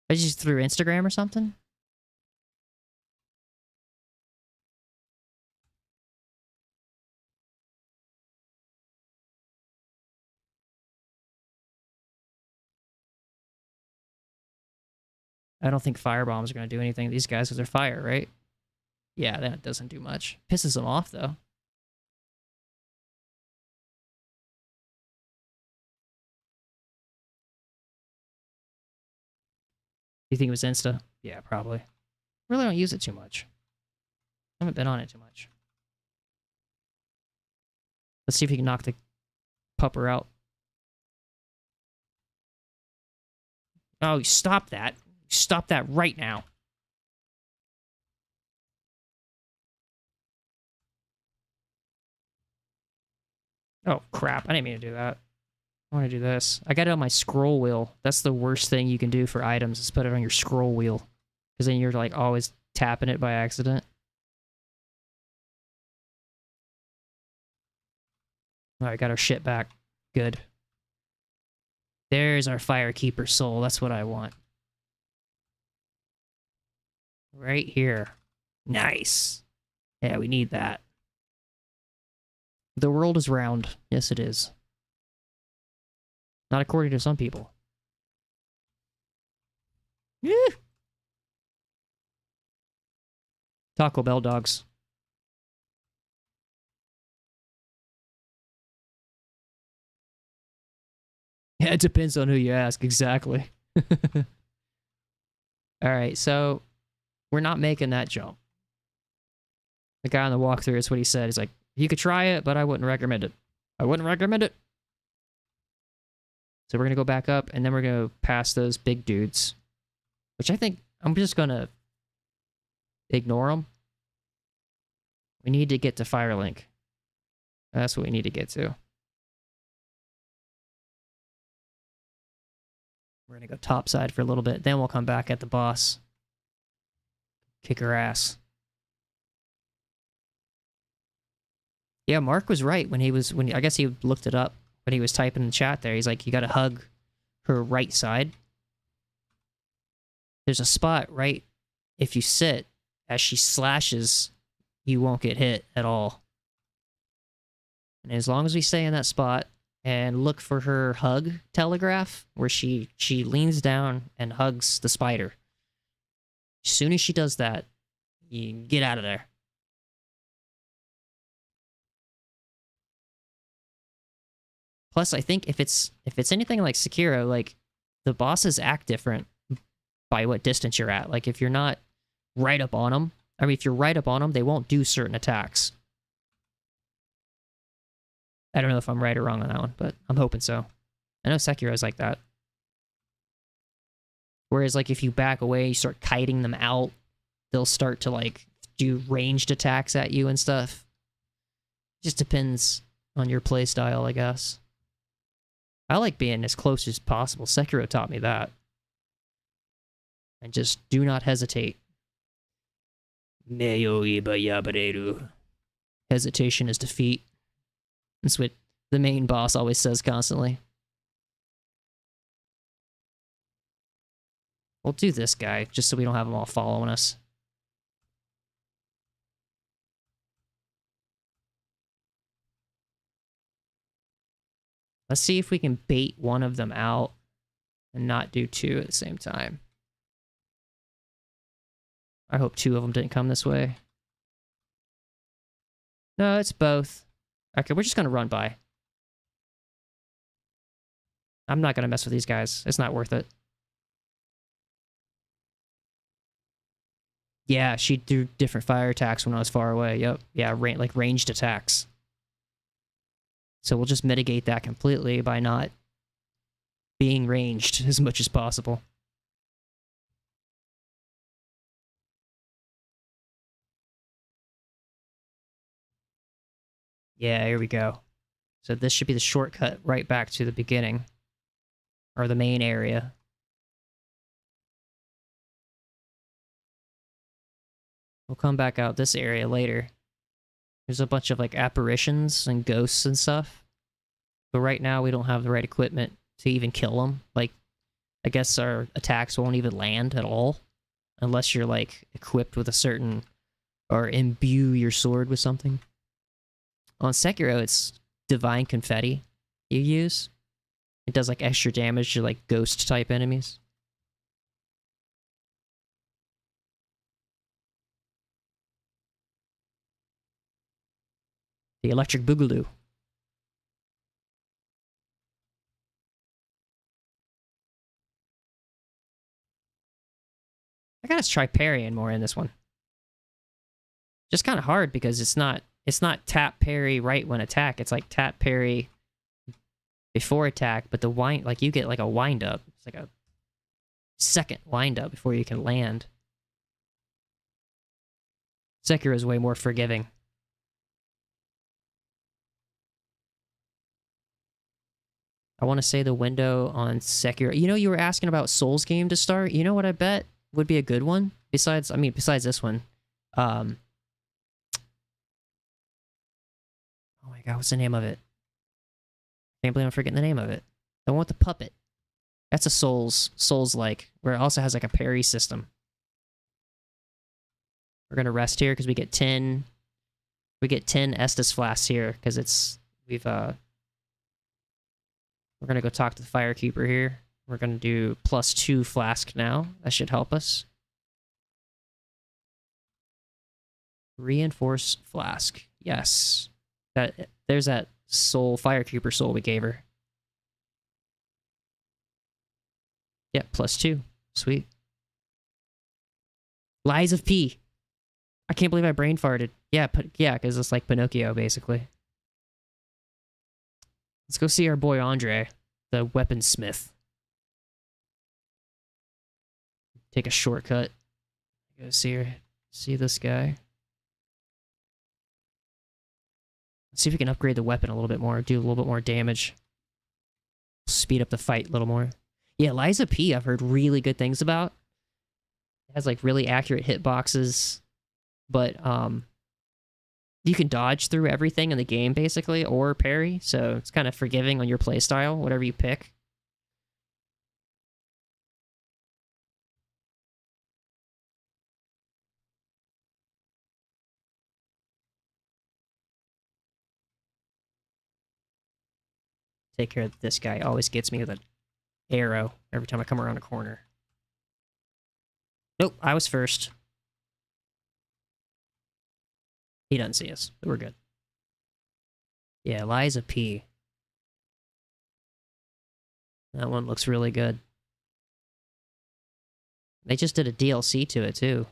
I just through Instagram or something? I don't think firebombs are going to do anything to these guys because they're fire, right? Yeah, that doesn't do much. Pisses them off, though. You think it was Insta? Yeah, probably. Really don't use it too much. I haven't been on it too much. Let's see if we can knock the pupper out. Oh, stop that. Stop that right now. Oh, crap. I didn't mean to do that. I want to do this. I got it on my scroll wheel. That's the worst thing you can do for items is put it on your scroll wheel. Because then you're like always tapping it by accident. Alright, got our shit back. Good. There's our Firekeeper soul. That's what I want. Right here. Nice. Yeah, we need that. The world is round. Yes, it is. Not according to some people. Yeah. Taco Bell dogs. Yeah, it depends on who you ask. Exactly. Alright, so we're not making that jump. The guy on the walkthrough is what he said. He's like, you could try it, but I wouldn't recommend it. I wouldn't recommend it. So we're going to go back up, and then we're going to pass those big dudes. Which I think I'm just going to ignore them. We need to get to Firelink. That's what we need to get to. We're going to go topside for a little bit. Then we'll come back at the boss. Kick her ass. Yeah, Mark was right when I guess he looked it up when he was typing in the chat there. He's like, you got to hug her right side. There's a spot right if you sit as she slashes, you won't get hit at all. And as long as we stay in that spot and look for her hug telegraph where she leans down and hugs the spider. As soon as she does that, you get out of there. Plus, I think if it's anything like Sekiro, like the bosses act different by what distance you're at. Like if you're not right up on them, I mean, if you're right up on them, they won't do certain attacks. I don't know if I'm right or wrong on that one, but I'm hoping so. I know Sekiro's like that. Whereas, like, if you back away, you start kiting them out, they'll start to, like, do ranged attacks at you and stuff. Just depends on your playstyle, I guess. I like being as close as possible. Sekiro taught me that. And just do not hesitate. Meyo iba yabareru. Hesitation is defeat. That's what the main boss always says constantly. We'll do this guy, just so we don't have them all following us. Let's see if we can bait one of them out and not do two at the same time. I hope two of them didn't come this way. No, it's both. Okay, we're just gonna run by. I'm not gonna mess with these guys. It's not worth it. Yeah, she threw different fire attacks when I was far away. Yep. Yeah, like ranged attacks. So we'll just mitigate that completely by not being ranged as much as possible. Yeah, here we go. So this should be the shortcut right back to the beginning. Or the main area. We'll come back out this area later. There's a bunch of like apparitions and ghosts and stuff. But right now we don't have the right equipment to even kill them. Like, I guess our attacks won't even land at all. Unless you're like equipped with a certain... or imbue your sword with something. On Sekiro, it's Divine Confetti you use. It does like extra damage to like ghost type enemies. The Electric Boogaloo. I gotta try parrying more in this one. Just kind of hard because it's not tap parry right when attack. It's like tap parry before attack, but the wind, like you get like a wind up. It's like a second wind up before you can land. Sekiro is way more forgiving. I want to say the window on Sekiro. You know, you were asking about Souls game to start. You know what I bet would be a good one? Besides this one. Oh my god, what's the name of it? Can't believe I'm forgetting the name of it. The one with the puppet. That's a Souls-like, where it also has like a parry system. We're gonna rest here because we get 10 Estus flasks here because we're gonna go talk to the Firekeeper here. We're gonna do +2 flask now. That should help us. Reinforce flask. Yes. There's that Firekeeper soul we gave her. Yeah, +2. Sweet. Lies of P. I can't believe I brain farted. Yeah, because it's like Pinocchio, basically. Let's go see our boy Andre, the weaponsmith. Take a shortcut. Go see this guy. Let's see if we can upgrade the weapon a little bit more, do a little bit more damage. Speed up the fight a little more. Yeah, Liza P I've heard really good things about. It has like really accurate hitboxes, but you can dodge through everything in the game basically, or parry, so it's kind of forgiving on your playstyle, whatever you pick. Take care of this guy. Always gets me with an arrow every time I come around a corner. Nope, I was first. He doesn't see us, but we're good. Yeah, Liza P. That one looks really good. They just did a DLC to it, too.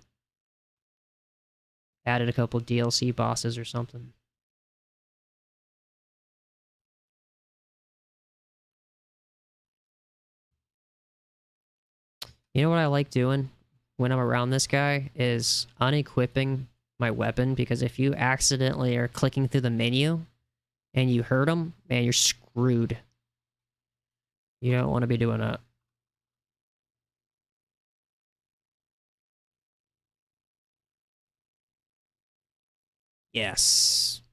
Added a couple DLC bosses or something. You know what I like doing when I'm around this guy is unequipping my weapon, because if you accidentally are clicking through the menu and you hurt him, man, you're screwed. You don't want to be doing that. Yes.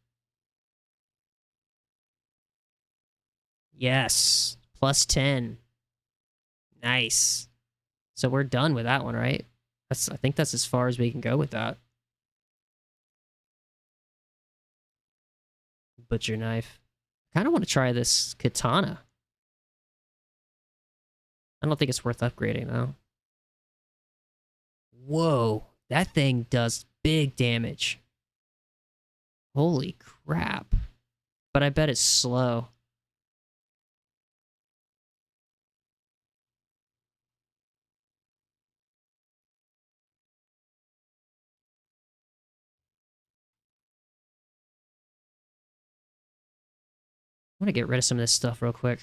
Yes. +10. Nice. So we're done with that one, right? I think that's as far as we can go with that. Butcher knife. Kind of want to try this katana. I don't think it's worth upgrading, though. Whoa, that thing does big damage. Holy crap. But I bet it's slow. I want to get rid of some of this stuff real quick.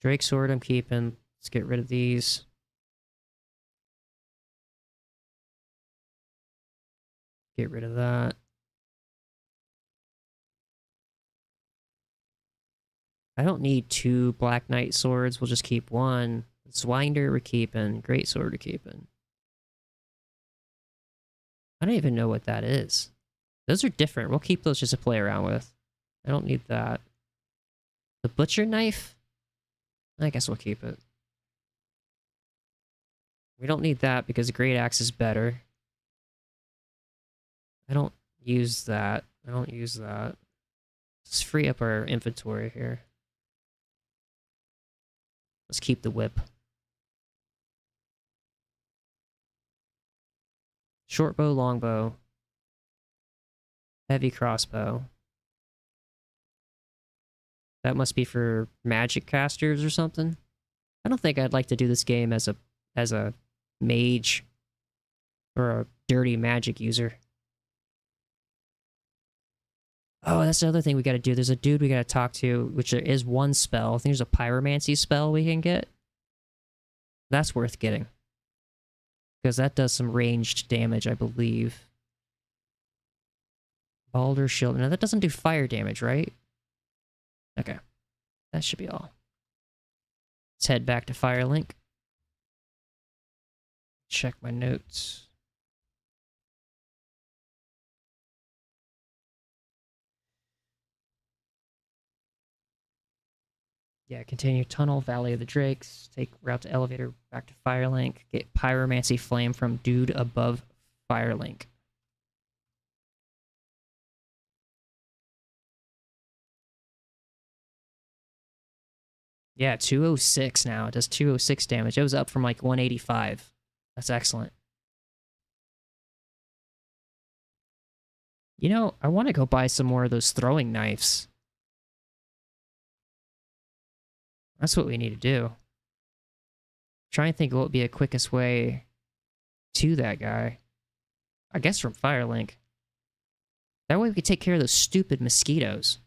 Drake sword I'm keeping. Let's get rid of these. Get rid of that. I don't need 2 Black Knight swords. We'll just keep 1. Zwinder we're keeping. Great sword we're keeping. I don't even know what that is. Those are different. We'll keep those just to play around with. I don't need that. The butcher knife? I guess we'll keep it. We don't need that because the great axe is better. I don't use that. I don't use that. Let's free up our inventory here. Let's keep the whip. Short bow, long bow. Heavy crossbow. That must be for magic casters or something. I don't think I'd like to do this game as a mage or a dirty magic user. Oh, that's the other thing we gotta do. There's a dude we gotta talk to, which there is one spell. I think there's a pyromancy spell we can get. That's worth getting. Because that does some ranged damage, I believe. Balder Shield. Now, that doesn't do fire damage, right? Okay. That should be all. Let's head back to Firelink. Check my notes. Yeah, continue tunnel, Valley of the Drakes, take route to elevator, back to Firelink, get Pyromancy Flame from dude above Firelink. Yeah, 206 now. It does 206 damage. It was up from like 185. That's excellent. You know, I want to go buy some more of those throwing knives. That's what we need to do. Try and think what would be the quickest way to that guy. I guess from Firelink. That way we could take care of those stupid mosquitoes.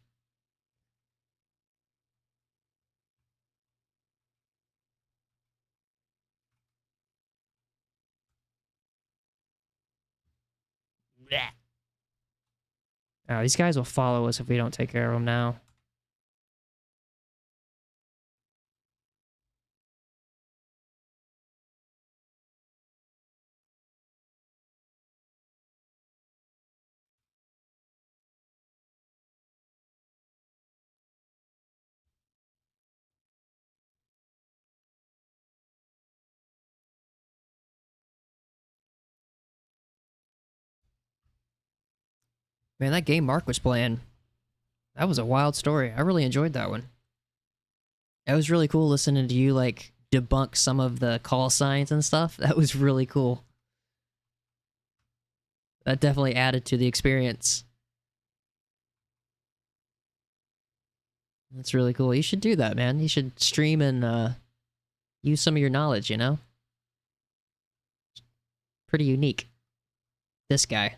Blech. Oh, these guys will follow us if we don't take care of them now. Man, that game Mark was playing, that was a wild story. I really enjoyed that one. It was really cool listening to you, like, debunk some of the call signs and stuff. That was really cool. That definitely added to the experience. That's really cool. You should do that, man. You should stream and use some of your knowledge, you know? Pretty unique. This guy.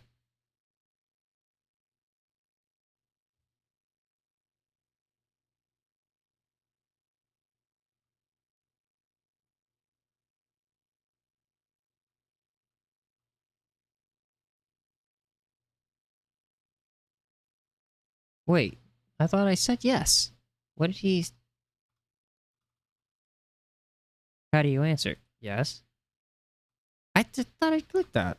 Wait, I thought I said yes. What did he... How do you answer? Yes? I thought I clicked that.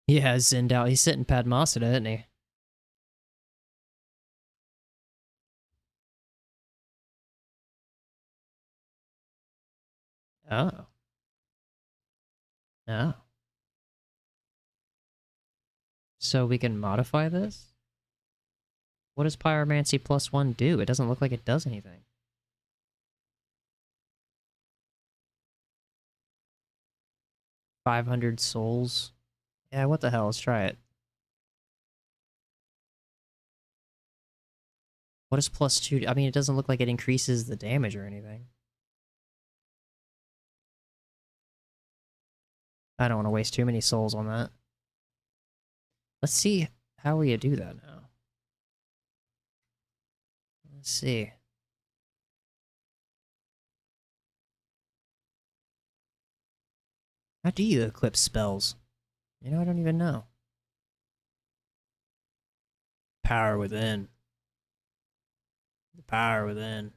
Yeah, Zendal. He's sitting Padmasida, isn't he? Oh. Oh. So we can modify this? What does Pyromancy +1 do? It doesn't look like it does anything. $500 souls. Yeah, what the hell? Let's try it. What does +2 do? I mean, it doesn't look like it increases the damage or anything. I don't want to waste too many souls on that. Let's see how we do that now. Let's see. How do you equip spells? You know, I don't even know. Power within. The power within.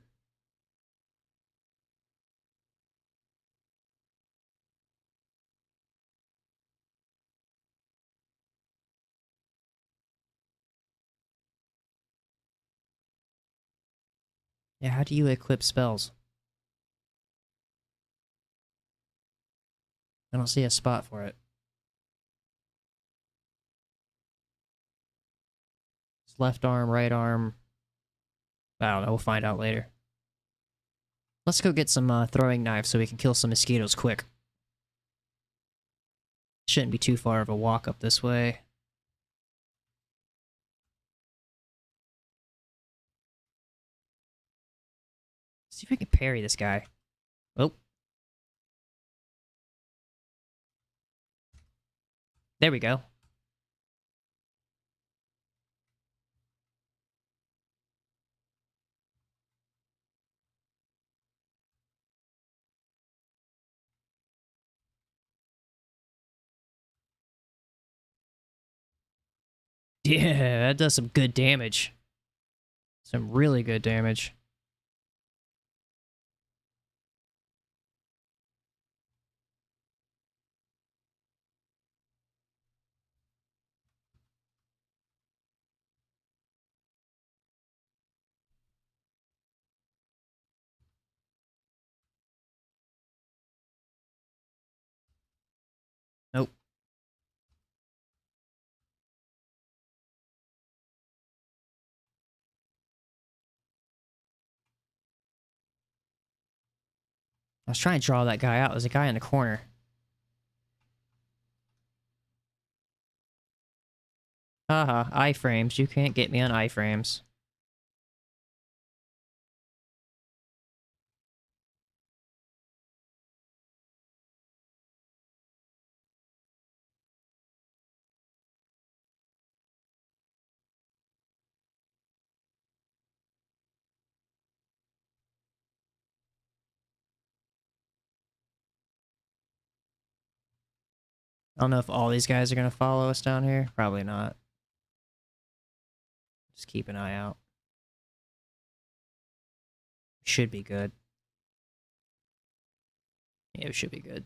Yeah, how do you equip spells? I don't see a spot for it. It's left arm, right arm. I don't know, we'll find out later. Let's go get some throwing knives so we can kill some mosquitoes quick. Shouldn't be too far of a walk up this way. See if we can parry this guy. Oh. There we go. Yeah, that does some good damage. Some really good damage. Nope. I was trying to draw that guy out. There's a guy in the corner. Haha, iframes. You can't get me on iframes. I don't know if all these guys are going to follow us down here. Probably not. Just keep an eye out. Should be good. Yeah, it should be good.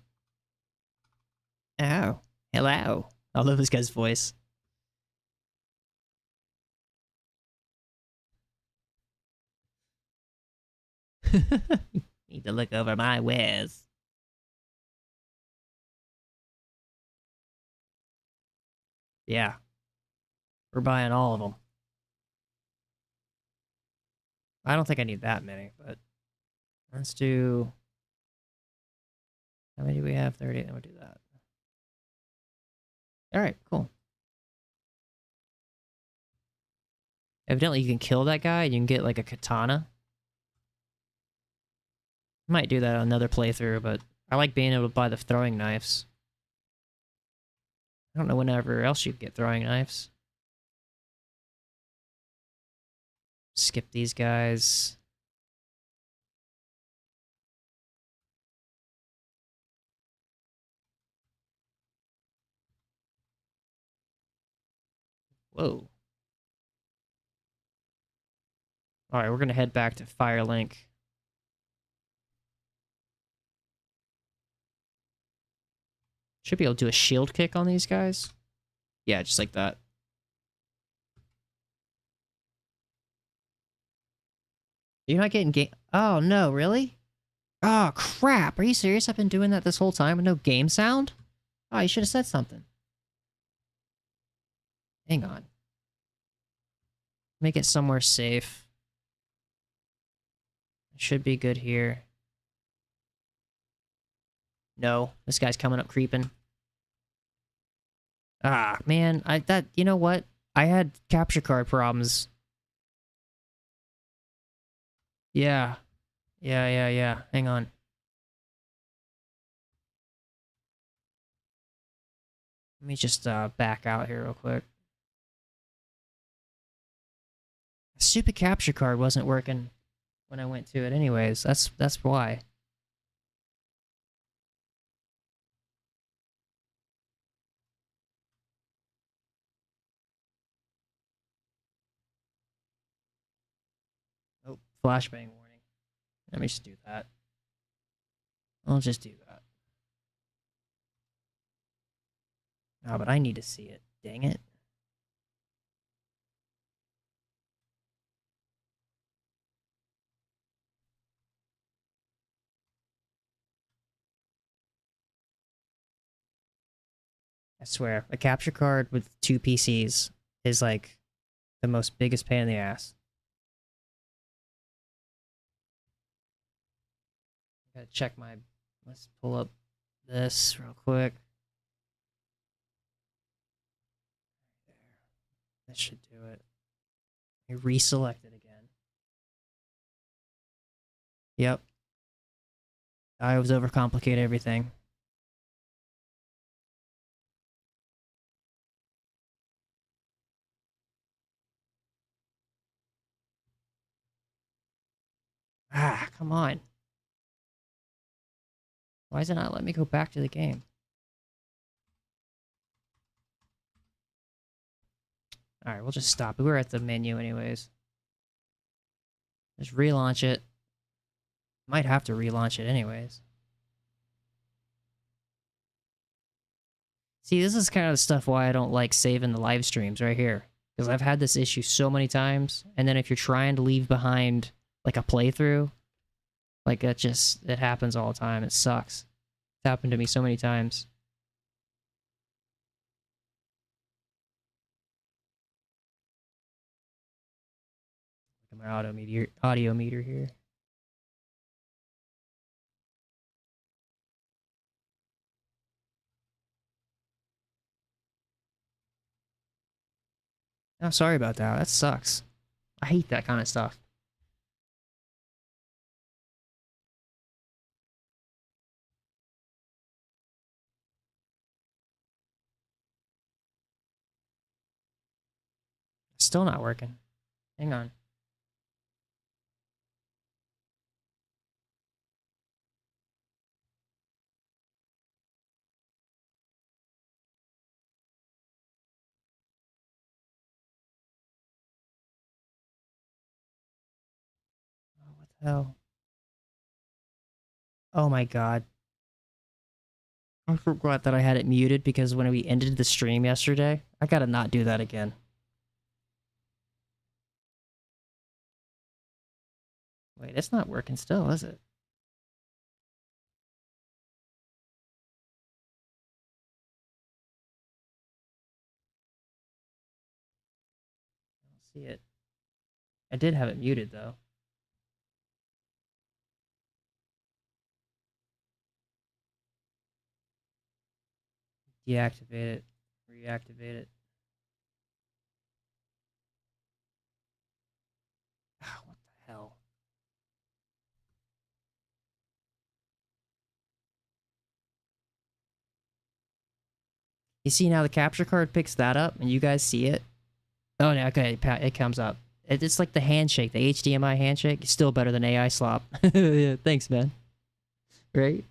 Oh, hello. I love this guy's voice. Need to look over my wares. Yeah. We're buying all of them. I don't think I need that many, but let's do... How many do we have? 30? Then we'll do that. Alright, cool. Evidently you can kill that guy and you can get like a katana. I might do that on another playthrough, but I like being able to buy the throwing knives. I don't know whenever else you get throwing knives. Skip these guys. Whoa. Alright, we're gonna head back to Firelink. Should be able to do a shield kick on these guys. Yeah, just like that. You're not getting game... Oh, no, really? Oh, crap. Are you serious? I've been doing that this whole time with no game sound? Oh, you should have said something. Hang on. Make it somewhere safe. It should be good here. No, this guy's coming up creeping. Ah, man, you know what? I had capture card problems. Yeah. Yeah. Hang on. Let me just back out here real quick. Stupid capture card wasn't working when I went to it anyways. That's why. Oh, flashbang warning. Let me just do that. I'll just do that. Oh, but I need to see it. Dang it. I swear, a capture card with 2 PCs is like the most biggest pain in the ass. Gotta check my... Let's pull up this real quick. That should do it. I reselect it again. Yep. I always overcomplicate everything. Ah, come on. Why does it not let me go back to the game? Alright, we'll just stop it. We're at the menu anyways. Just relaunch it. Might have to relaunch it anyways. See, this is kind of the stuff why I don't like saving the live streams right here. Because I've had this issue so many times, and then if you're trying to leave behind, like, a playthrough, like, it happens all the time. It sucks. It's happened to me so many times. Look at my audio meter here. Oh, sorry about that. That sucks. I hate that kind of stuff. Still not working. Hang on. Oh, what the hell? Oh my god. I forgot that I had it muted because when we ended the stream yesterday, I gotta not do that again. Wait, it's not working still, is it? I don't see it. I did have it muted though. Deactivate it. Reactivate it. Ah, what the hell? You see now the capture card picks that up and you guys see it? Oh, yeah, okay, it comes up. It's like the handshake, the HDMI handshake. It's still better than AI slop. Yeah, thanks, man. Right?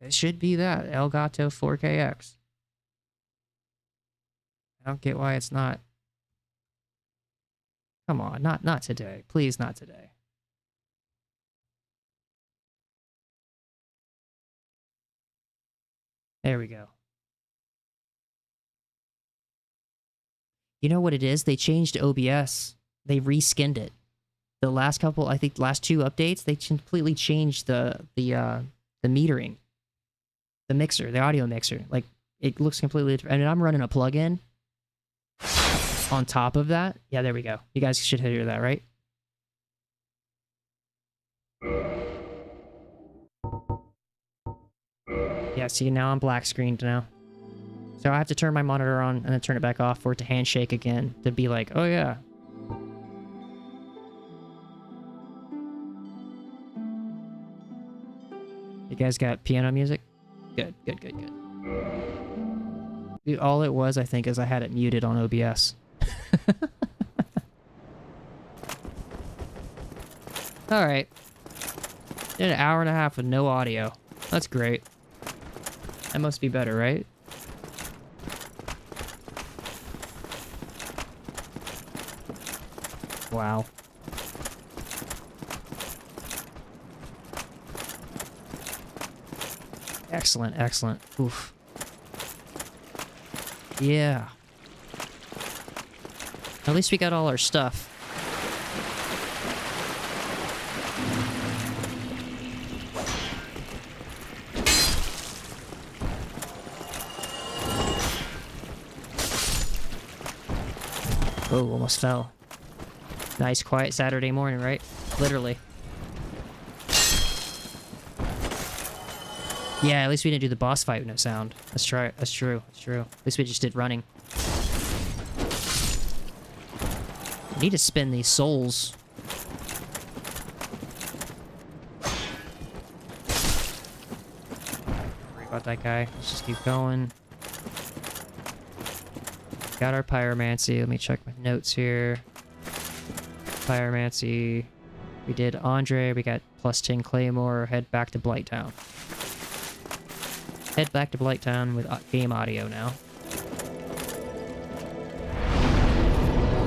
It should be that. Elgato 4KX. I don't get why it's not. Come on, not today. Please, not today. There we go. You know what it is? They changed OBS. They reskinned it. the last couple, I think last 2 updates, they completely changed the metering, the mixer, the audio mixer. Like, it looks completely different. And I'm running a plugin on top of that. Yeah, there we go. You guys should hear that, right? Yeah, see, now I'm black screened now. So I have to turn my monitor on and then turn it back off for it to handshake again to be like, oh yeah. You guys got piano music? Good, good, good, good. Dude, all it was, I think, is I had it muted on OBS. Alright. Did an hour and a half with no audio. That's great. That must be better, right? Wow. Excellent, excellent. Oof. Yeah. At least we got all our stuff. Oh, almost fell. Nice, quiet Saturday morning, right? Literally. Yeah, at least we didn't do the boss fight with no sound. That's true. That's true. That's true. At least we just did running. I need to spin these souls. Don't worry about that guy. Let's just keep going. Got our pyromancy. Let me check my notes here. Pyromancy. We did Andre. We got +10 Claymore. Head back to Blighttown. Head back to Blighttown with game audio now.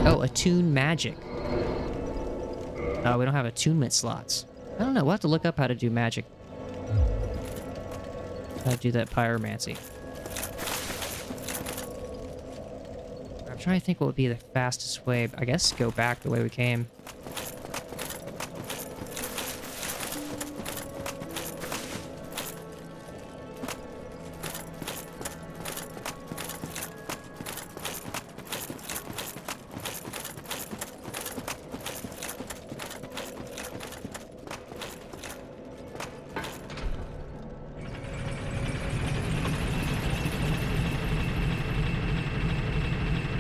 Oh, attune magic. Oh, we don't have attunement slots. I don't know. We'll have to look up how to do magic. How to do that pyromancy. I'm trying to think what would be the fastest way. I guess go back the way we came.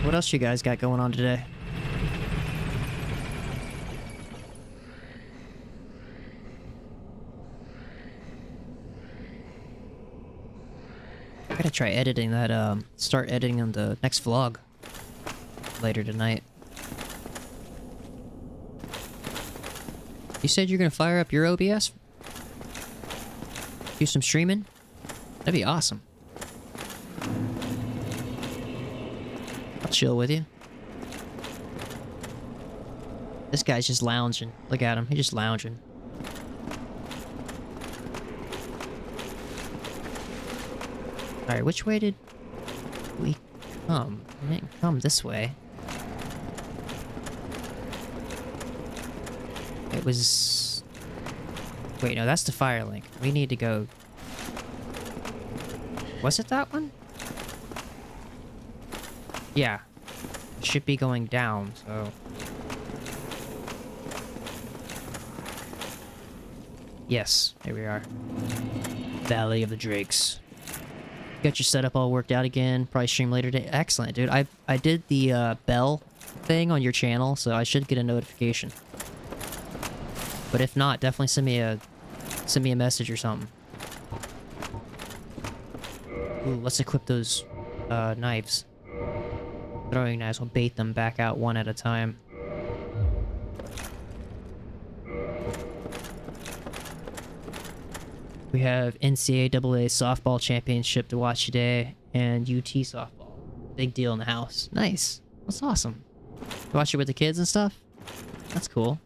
What else you guys got going on today? I gotta try editing that, start editing on the next vlog later tonight. You said you're gonna fire up your OBS? Do some streaming? That'd be awesome. Chill with you. This guy's just lounging. Look at him. He's just lounging. Alright, which way did we come? We didn't come this way. It was... Wait, no, that's the fire link. We need to go... Was it that one? Yeah. It should be going down, so... Yes, here we are. Valley of the Drakes. Got your setup all worked out again. Probably stream later today. Excellent, dude. I did the bell thing on your channel, so I should get a notification. But if not, definitely send me a message or something. Ooh, let's equip those knives. Throwing knives, we'll bait them back out one at a time. We have NCAA softball championship to watch today, and UT softball. Big deal in the house. Nice. That's awesome. You watch it with the kids and stuff? That's cool.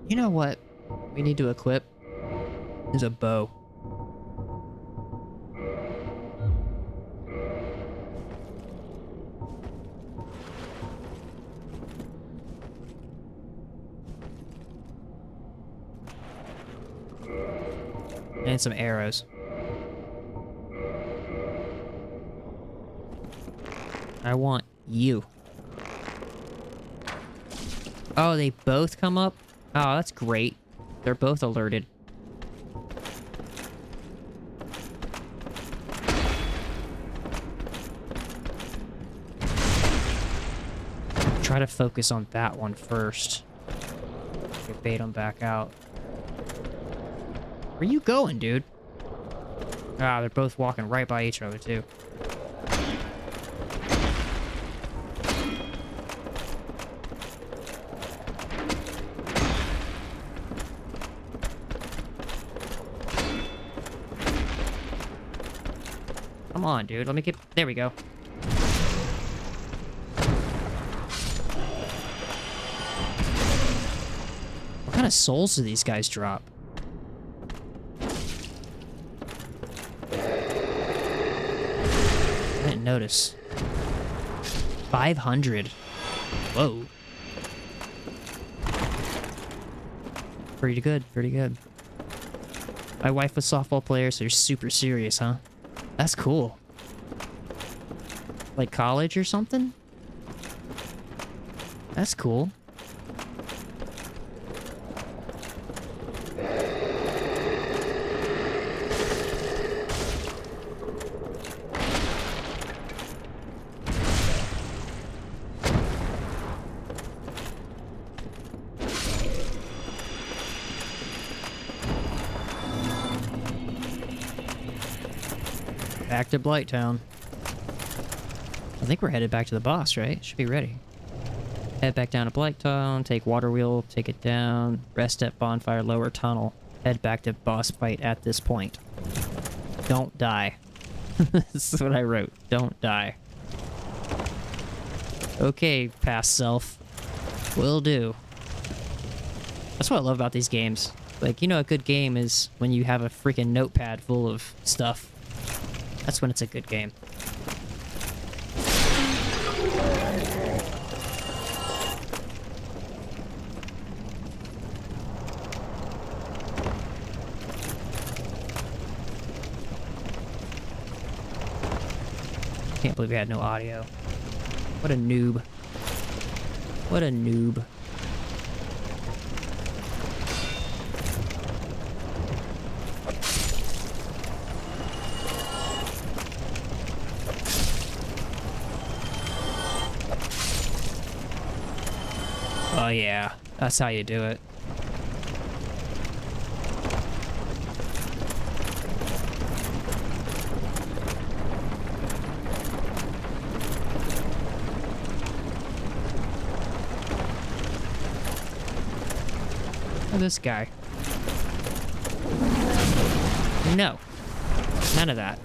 You know what we need to equip is a bow. And some arrows. I want you. Oh, they both come up? Oh, that's great. They're both alerted. Try to focus on that one first. Bait them back out. Where you going, dude? Ah, they're both walking right by each other, too. Come on, dude. Let me get... There we go. What kind of souls do these guys drop? I didn't notice. 500. Whoa. Pretty good, pretty good. My wife was a softball player, so you're super serious, huh? That's cool. Like college or something? That's cool. Back to Blighttown. I think we're headed back to the boss, right? Should be ready. Head back down to Blighttown, take water wheel, take it down, rest at bonfire, lower tunnel. Head back to boss fight at this point. Don't die. This is what I wrote. Don't die. Okay, past self. Will do. That's what I love about these games. Like, you know, a good game is when you have a freaking notepad full of stuff. That's when it's a good game. Can't believe we had no audio. What a noob. What a noob. Oh yeah, that's how you do it. Oh, this guy. No. None of that.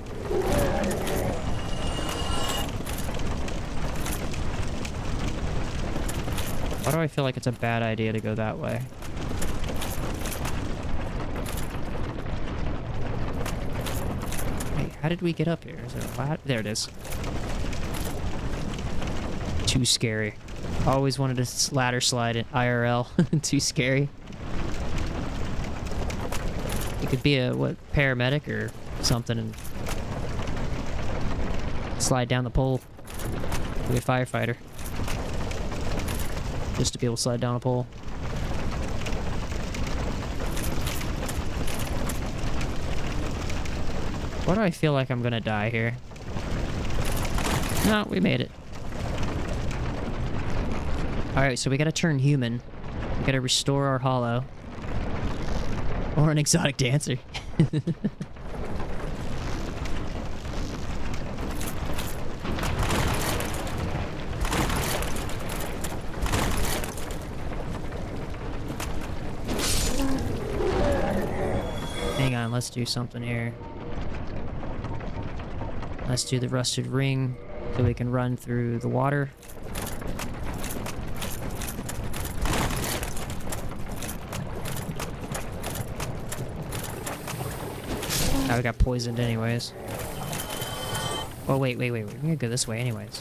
Why do I feel like it's a bad idea to go that way? Hey, how did we get up here? Is there a ladder? There it is. Too scary. Always wanted to ladder slide in IRL. Too scary. You could be a, what, paramedic or something and slide down the pole. Be a firefighter. Just to be able to slide down a pole. Why do I feel like I'm gonna die here? No, we made it. Alright, so we gotta turn human. We gotta restore our hollow. Or an exotic dancer. Hang on, let's do something here. Let's do the rusted ring so we can run through the water. Now we got poisoned anyways. Oh, wait. We're gonna go this way anyways.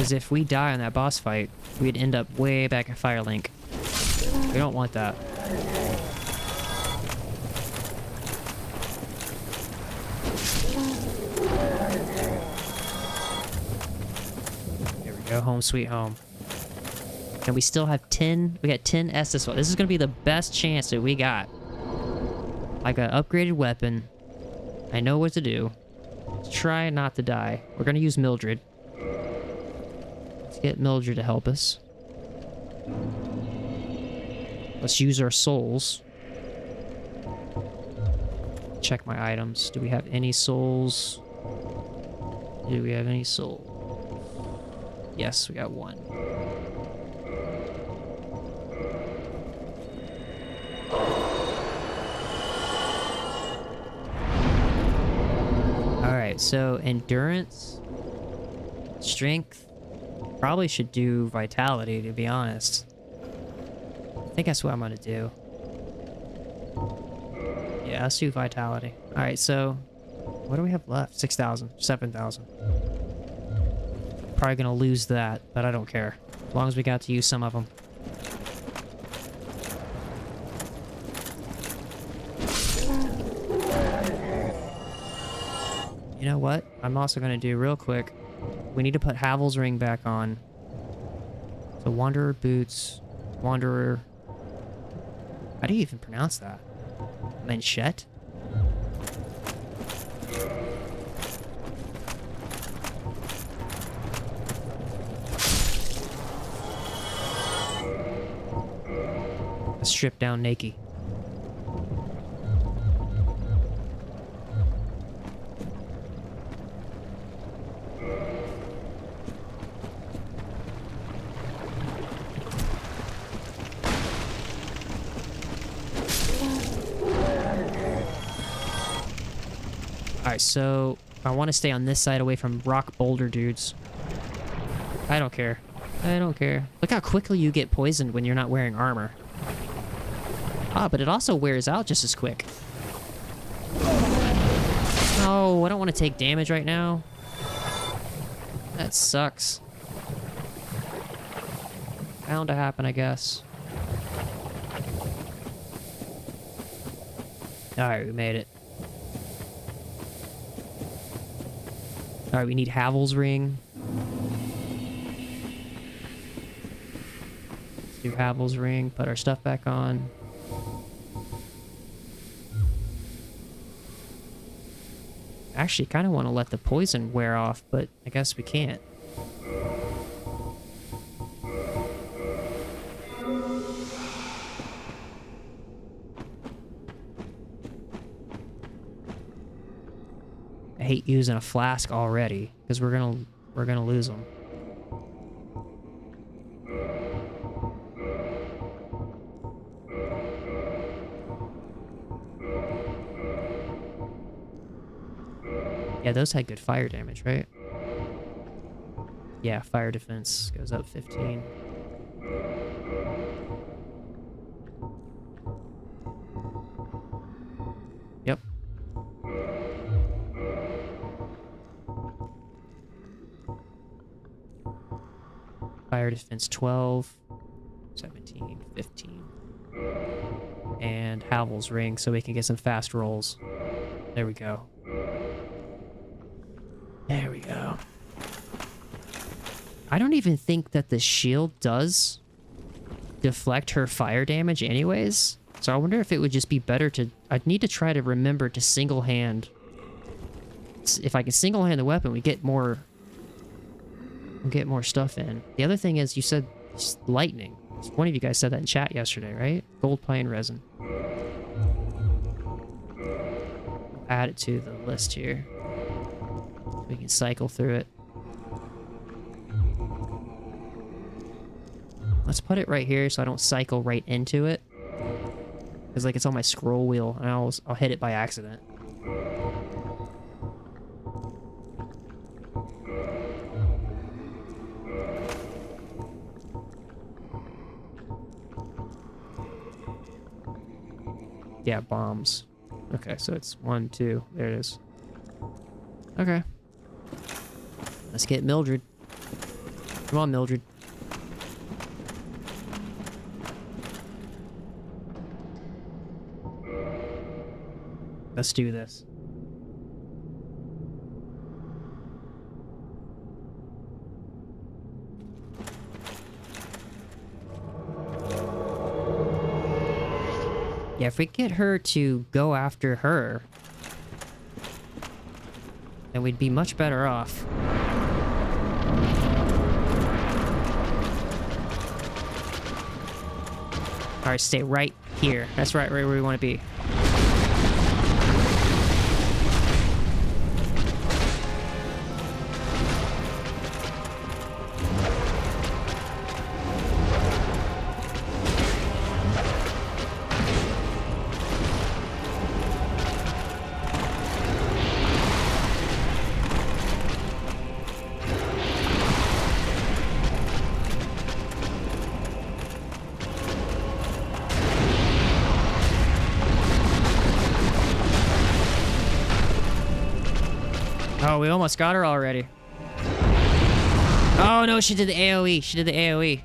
Because if we die on that boss fight, we'd end up way back at Firelink. We don't want that. Here we go, home sweet home. And we still have 10, we got 10 Estus. This is going to be the best chance that we got. I got an upgraded weapon. I know what to do. Let's try not to die. We're going to use Mildred. Let's get Mildred to help us. Let's use our souls. Check my items. Do we have any souls? Do we have any souls? Yes, we got one. Alright, so endurance, strength, probably should do vitality, to be honest. I think that's what I'm gonna do. Yeah, let's do vitality. Alright, so what do we have left? 6,000, 7,000. Probably gonna lose that, but I don't care. As long as we got to use some of them. You know what? I'm also gonna do real quick. We need to put Havel's ring back on. So Wanderer boots, Wanderer. How do you even pronounce that? Manchette? Let's strip down Naked. Alright, so I want to stay on this side away from rock boulder dudes. I don't care. I don't care. Look how quickly you get poisoned when you're not wearing armor. Ah, but it also wears out just as quick. Oh, I don't want to take damage right now. That sucks. Bound to happen, I guess. Alright, we made it. Alright, we need Havel's ring. Let's do Havel's ring, put our stuff back on. Actually, kind of want to let the poison wear off, but I guess we can't. I hate using a flask already because we're gonna lose them. Yeah, those had good fire damage, right? Yeah, fire defense goes up 15. Yep. Fire defense 12, 17, 15. And Havel's ring so we can get some fast rolls. There we go. There we go. I don't even think that the shield does deflect her fire damage anyways. So I wonder if it would just be better to... I'd need to try to remember to single hand... If I can single hand the weapon, we get more... We'll get more stuff in. The other thing is, you said lightning. One of you guys said that in chat yesterday, right? Gold pine resin. Add it to the list here. We can cycle through it. Let's put it right here so I don't cycle right into it. Because like it's on my scroll wheel and I'll hit it by accident. Yeah, bombs. Okay, so it's 1, 2. There it is. Okay. Let's get Mildred. Come on, Mildred. Let's do this. Yeah, if we get her to go after her, then we'd be much better off. Alright, stay right here. That's right where we want to be. Oh, we almost got her already. Oh no, she did the AoE. She did the AoE.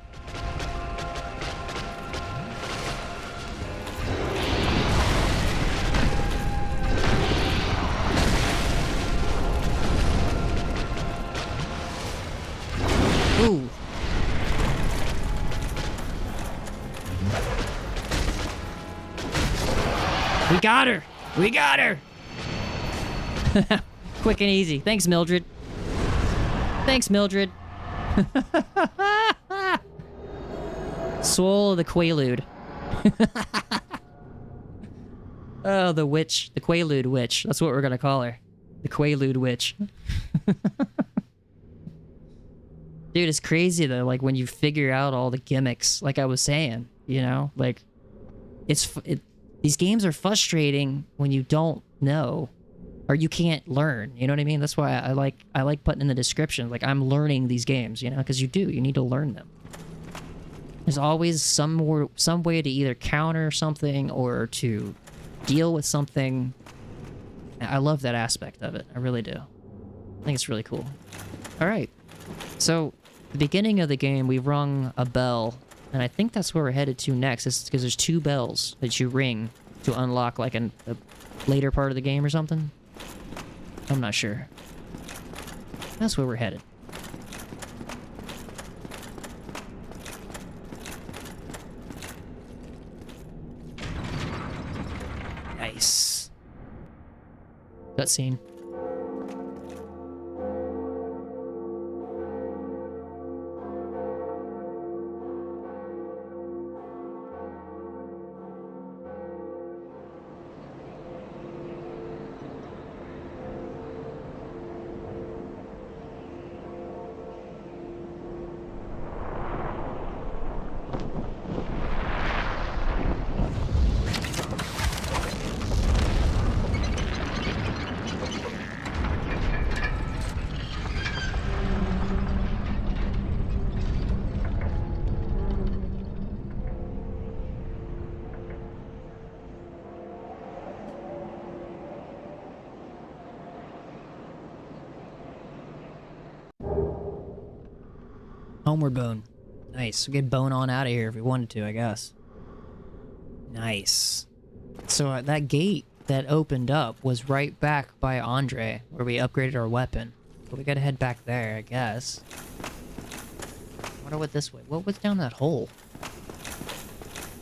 Ooh. We got her. We got her. Quick and easy. Thanks, Mildred. Thanks, Mildred. Swole the Quaalude. Oh, the witch. The Quaalude witch. That's what we're gonna call her. The Quaalude witch. Dude, it's crazy though, like when you figure out all the gimmicks, like I was saying, you know? Like, these games are frustrating when you don't know. Or you can't learn, you know what I mean? That's why I like putting in the description, like I'm learning these games, you know, because you need to learn them. There's always some way to either counter something or to deal with something. I love that aspect of it. I really do. I think it's really cool. All right, so the beginning of the game, we rung a bell, and I think that's where we're headed to next. It's because there's 2 bells that you ring to unlock like a later part of the game or something. I'm not sure. That's where we're headed. Nice. Cutscene. Homeward Bone. Nice. We get Bone on out of here if we wanted to, I guess. Nice. So that gate that opened up was right back by Andre, where we upgraded our weapon. But we gotta head back there, I guess. I wonder what this way. What was down that hole?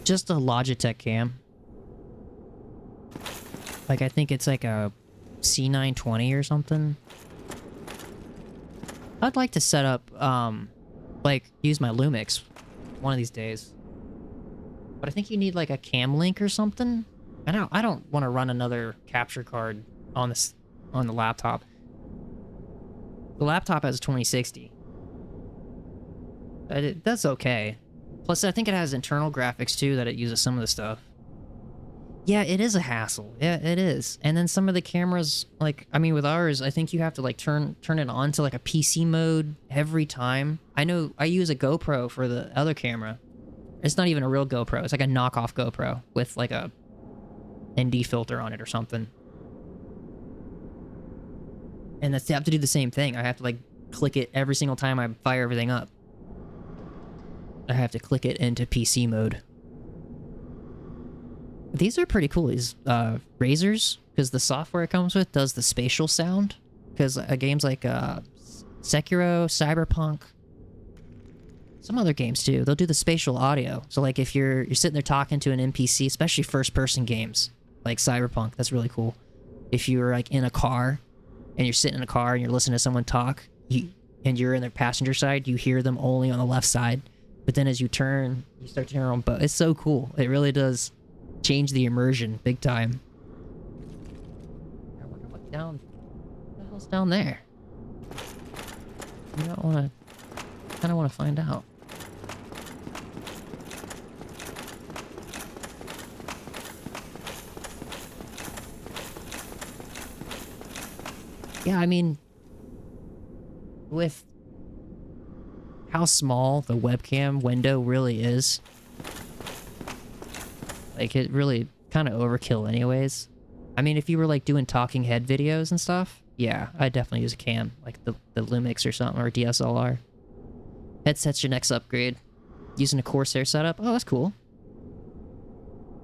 Just a Logitech cam. Like, I think it's like a C920 or something. I'd like to set up, like, use my Lumix one of these days. But I think you need, like, a cam link or something. I don't want to run another capture card on the laptop. The laptop has 2060. That's okay. Plus, I think it has internal graphics, too, that it uses some of the stuff. Yeah, it is a hassle. Yeah, it is. And then some of the cameras, like, I mean, with ours, I think you have to, like, turn it on to, like, a PC mode every time. I know I use a GoPro for the other camera. It's not even a real GoPro. It's like a knockoff GoPro with, like, a ND filter on it or something. And I have to do the same thing. I have to, like, click it every single time I fire everything up. I have to click it into PC mode. These are pretty cool, these razors, because the software it comes with does the spatial sound. Because games like Sekiro, Cyberpunk, some other games too, they'll do the spatial audio. So like if you're sitting there talking to an NPC, especially first-person games like Cyberpunk, that's really cool. If you're like in a car and you're sitting in a car and you're listening to someone talk, and you're in their passenger side, you hear them only on the left side. But then as you turn, you start to hear them both. It's so cool. It really does change the immersion big time. I wonder what's down. What the hell's down there? You don't want to. Kind of want to find out. Yeah, I mean, with how small the webcam window really is, like, it really kind of overkill anyways. I mean, if you were like doing talking head videos and stuff, yeah, I'd definitely use a cam, like the Lumix or something, or DSLR. Headset's your next upgrade. Using a Corsair setup, oh, that's cool.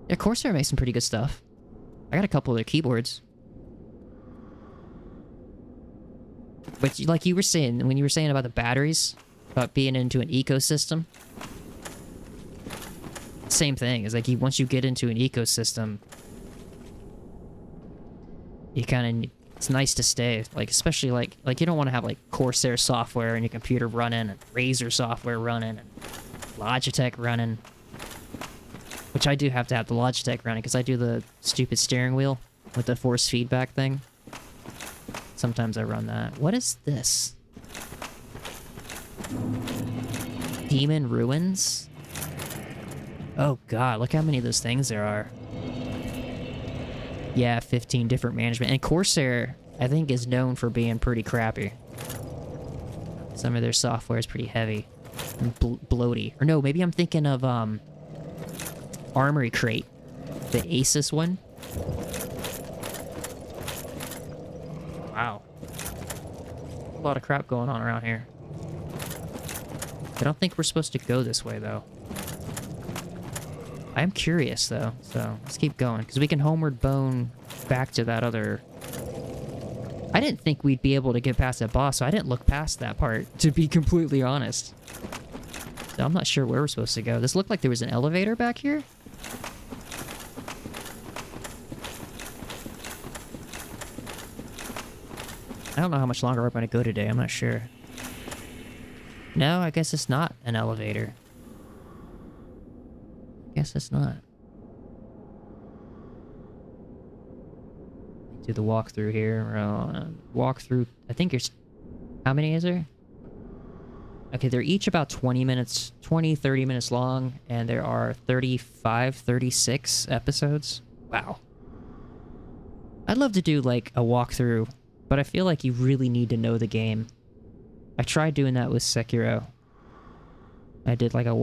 Yeah, Corsair makes some pretty good stuff. I got a couple of their keyboards. But like you were saying, when you were saying about the batteries, about being into an ecosystem, same thing. Is like once you get into an ecosystem, you kind of, it's nice to stay. Like especially like you don't want to have like Corsair software in your computer running, and Razer software running, and Logitech running. Which I do have to have the Logitech running because I do the stupid steering wheel with the force feedback thing. Sometimes I run that. What is this? Demon Ruins? Oh god, look how many of those things there are. Yeah, 15 different management. And Corsair, I think, is known for being pretty crappy. Some of their software is pretty heavy. And bloaty. Or no, maybe I'm thinking of, Armory Crate. The Asus one. Wow. A lot of crap going on around here. I don't think we're supposed to go this way, though. I am curious, though, so let's keep going, because we can homeward bone back to that other... I didn't think we'd be able to get past that boss, so I didn't look past that part, to be completely honest. So I'm not sure where we're supposed to go. This looked like there was an elevator back here? I don't know how much longer we're going to go today. I'm not sure. No, I guess it's not an elevator. Guess it's not. Do the walkthrough here. Walkthrough. I think there's... How many is there? Okay, they're each about 20 minutes, 20, 30 minutes long, and there are 35, 36 episodes. Wow. I'd love to do, like, a walkthrough, but I feel like you really need to know the game. I tried doing that with Sekiro. I did like a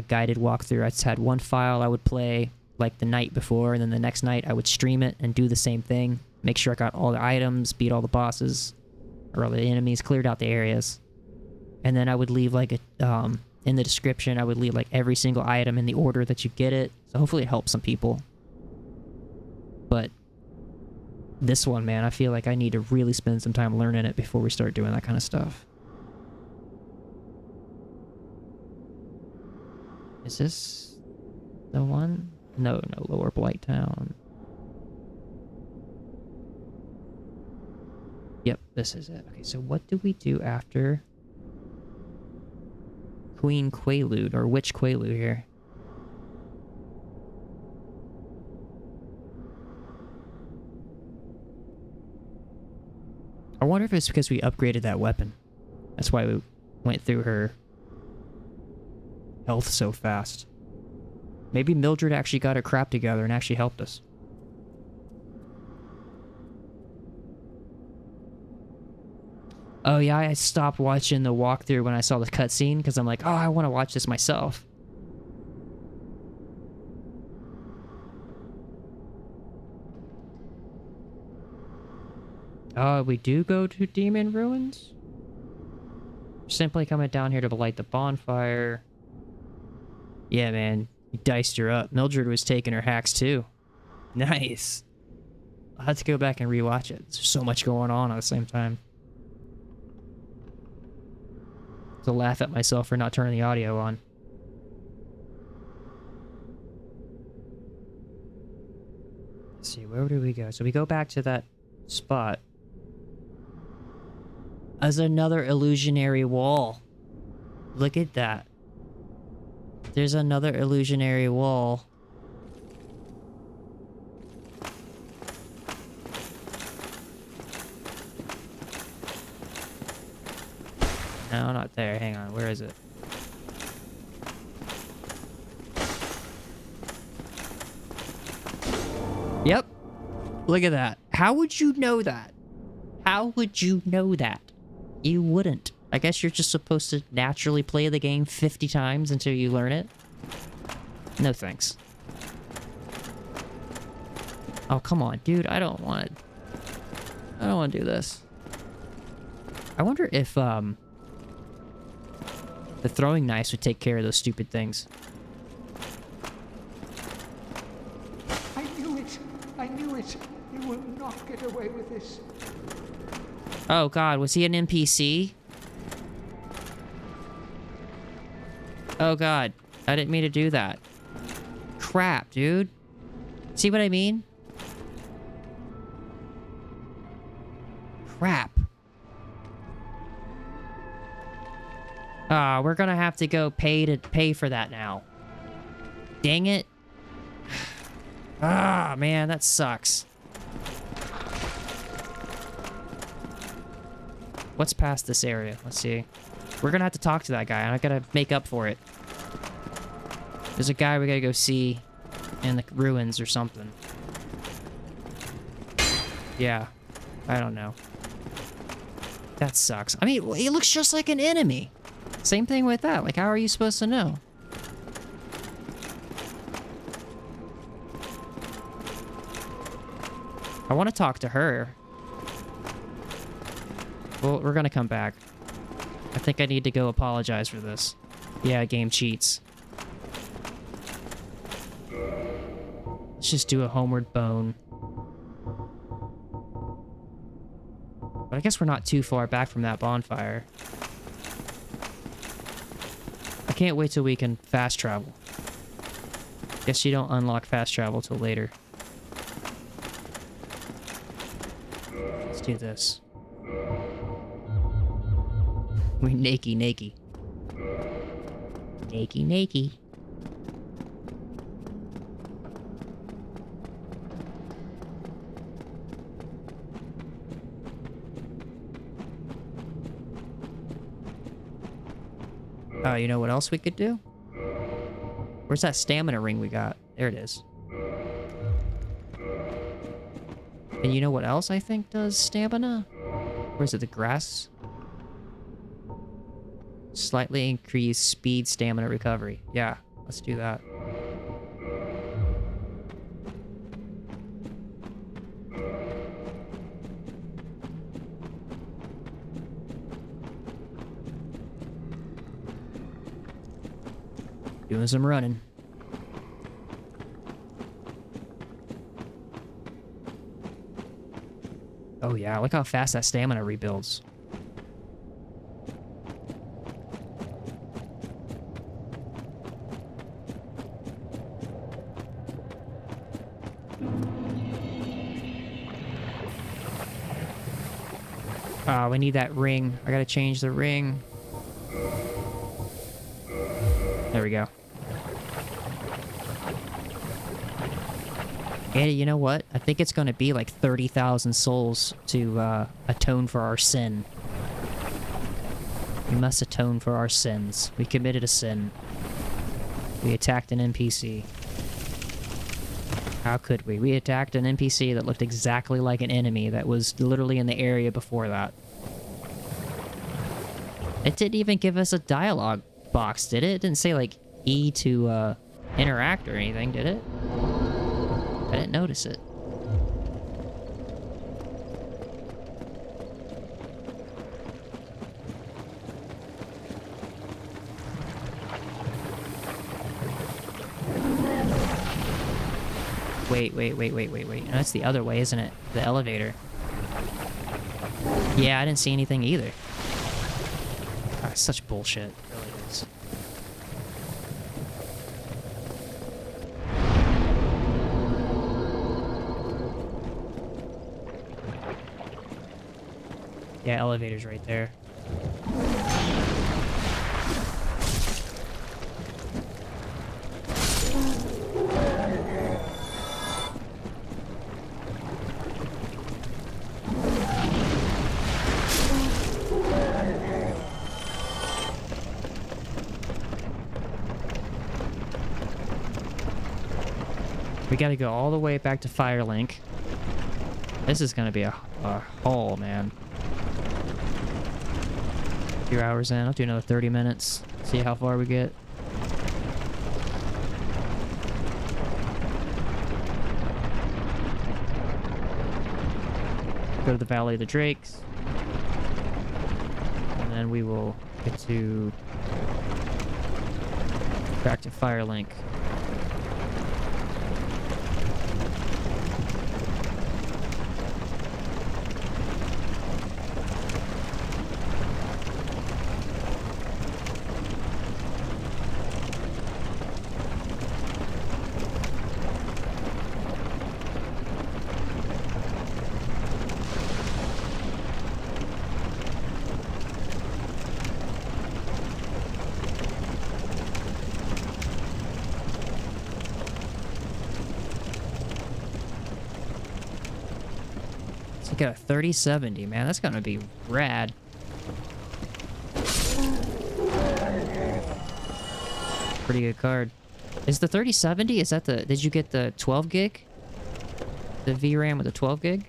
guided walkthrough. I just had one file I would play like the night before, and then the next night I would stream it and do the same thing. Make sure I got all the items, beat all the bosses, or all the enemies, cleared out the areas. And then I would leave like a, in the description, I would leave like every single item in the order that you get it. So hopefully it helps some people. But this one, man, I feel like I need to really spend some time learning it before we start doing that kind of stuff. Is this the one? No, Lower Blighttown. Yep, this is it. Okay, so what do we do after Queen Quaalude, or Witch Quaalude here? I wonder if it's because we upgraded that weapon. That's why we went through her health so fast. Maybe Mildred actually got her crap together and actually helped us. Oh yeah, I stopped watching the walkthrough when I saw the cutscene because I'm like, oh, I want to watch this myself. We do go to Demon Ruins? Simply coming down here to light the bonfire. Yeah, man. You diced her up. Mildred was taking her hacks too. Nice. I'll have to go back and rewatch it. There's so much going on at the same time. To laugh at myself for not turning the audio on. Let's see, where do we go? So we go back to that spot. As another illusionary wall. Look at that. There's another illusionary wall. No, not there. Hang on. Where is it? Yep. Look at that. How would you know that? How would you know that? You wouldn't. I guess you're just supposed to naturally play the game 50 times until you learn it. No thanks. Oh, come on, dude. I don't want to do this. I wonder if, the throwing knives would take care of those stupid things. I knew it. I knew it. You will not get away with this. Oh, God. Was he an NPC? Oh, God. I didn't mean to do that. Crap, dude. See what I mean? Crap. Ah, we're gonna have to go pay for that now. Dang it. Ah, man, that sucks. What's past this area? Let's see. We're gonna have to talk to that guy, and I gotta make up for it. There's a guy we gotta go see in the ruins or something. Yeah. I don't know. That sucks. I mean, he looks just like an enemy. Same thing with that. Like, how are you supposed to know? I want to talk to her. Well, we're gonna come back. I think I need to go apologize for this. Yeah, game cheats. Let's just do a homeward bone. But I guess we're not too far back from that bonfire. I can't wait till we can fast travel. Guess you don't unlock fast travel till later. Let's do this. We nakey. Nakey. Oh, you know what else we could do? Where's that stamina ring we got? There it is. And you know what else I think does stamina? Where's it? The grass? Slightly increase speed, stamina, recovery. Yeah, let's do that. Doing some running. Oh yeah, look how fast that stamina rebuilds. Oh, we need that ring. I gotta change the ring. There we go. And you know what? I think it's gonna be like 30,000 souls to atone for our sin. We must atone for our sins. We committed a sin. We attacked an NPC. How could we? We attacked an NPC that looked exactly like an enemy that was literally in the area before that. It didn't even give us a dialogue box, did it? It didn't say, like, E to interact or anything, did it? I didn't notice it. Wait. No, that's the other way, isn't it? The elevator. Yeah, I didn't see anything either. Ah, such bullshit. It really is. Yeah, elevator's right there. We gotta go all the way back to Firelink. This is gonna be a haul, man. 2 hours in. I'll do another 30 minutes. See how far we get. Go to the Valley of the Drakes. And then we will get to... back to Firelink. Got a 3070, man. That's gonna be rad. Pretty good card. Is the 3070? Is that the? Did you get the 12 gig? The VRAM with the 12 gig?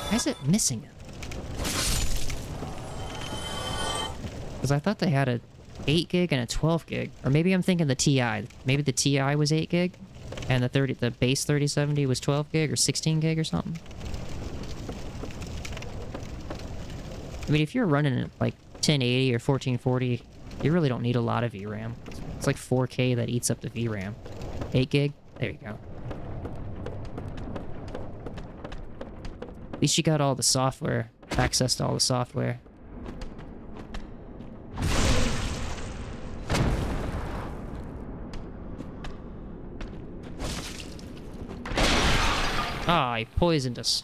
Why is it missing it? Because I thought they had a 8 gig and a 12 gig, or maybe I'm thinking the TI. Maybe the TI was 8 gig. And the base 3070 was 12 gig or 16 gig or something. I mean, if you're running it like 1080 or 1440, you really don't need a lot of VRAM. It's like 4K that eats up the VRAM. 8 gig? There you go. At least you got all the software, access to all the software. Ah, he poisoned us.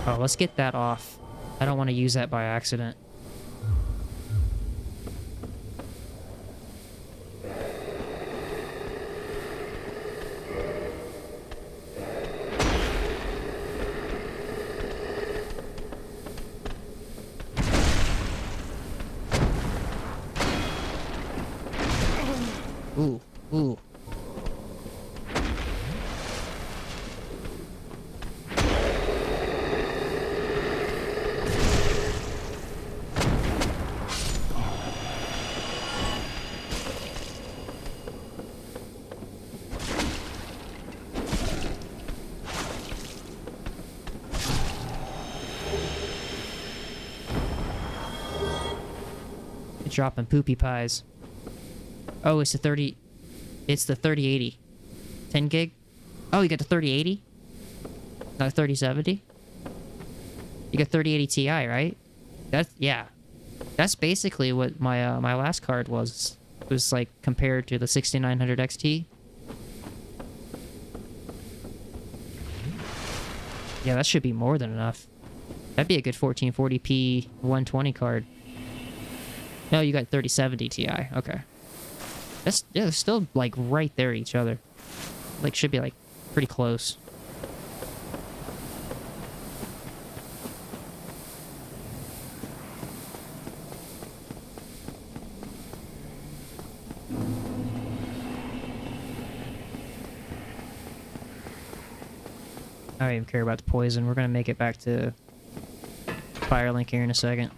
Oh, let's get that off. I don't want to use that by accident. Ooh, ooh. You're dropping poopy pies. Oh, it's the 30... It's the 3080. 10 gig? Oh, you got the 3080? Not 3070? You got 3080 Ti, right? That's... Yeah. That's basically what my my last card was. It was like compared to the 6900 XT. Yeah, that should be more than enough. That'd be a good 1440p 120 card. No, you got 3070 Ti. Okay. That's, yeah, they're still like right there each other. Like should be like pretty close. I don't even care about the poison. We're gonna make it back to Firelink here in a second.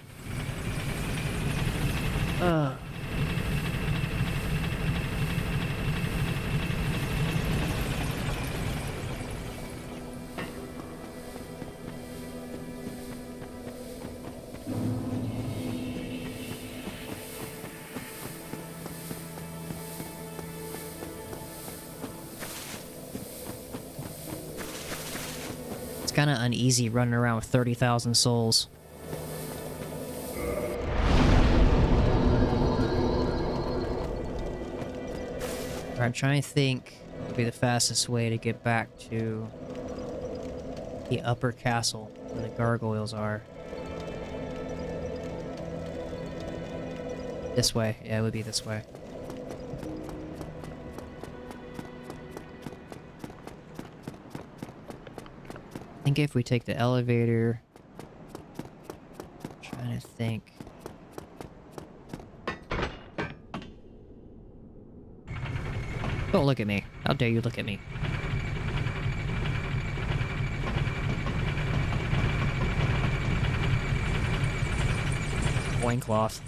kind of uneasy running around with 30,000 souls. Alright, I'm trying to think what would be the fastest way to get back to the upper castle where the gargoyles are. This way. Yeah, it would be this way. I think if we take the elevator... I'm trying to think... Don't look at me. How dare you look at me? Loincloth.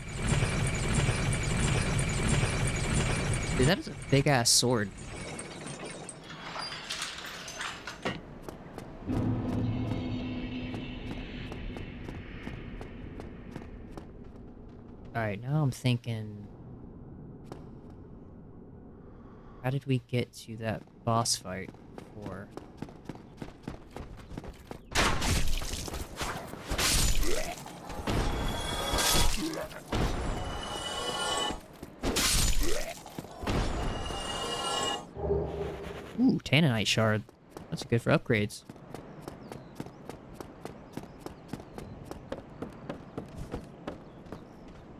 Dude, that is a big-ass sword. Alright, now I'm thinking... How did we get to that boss fight before? Ooh, Tanninite shard. That's good for upgrades.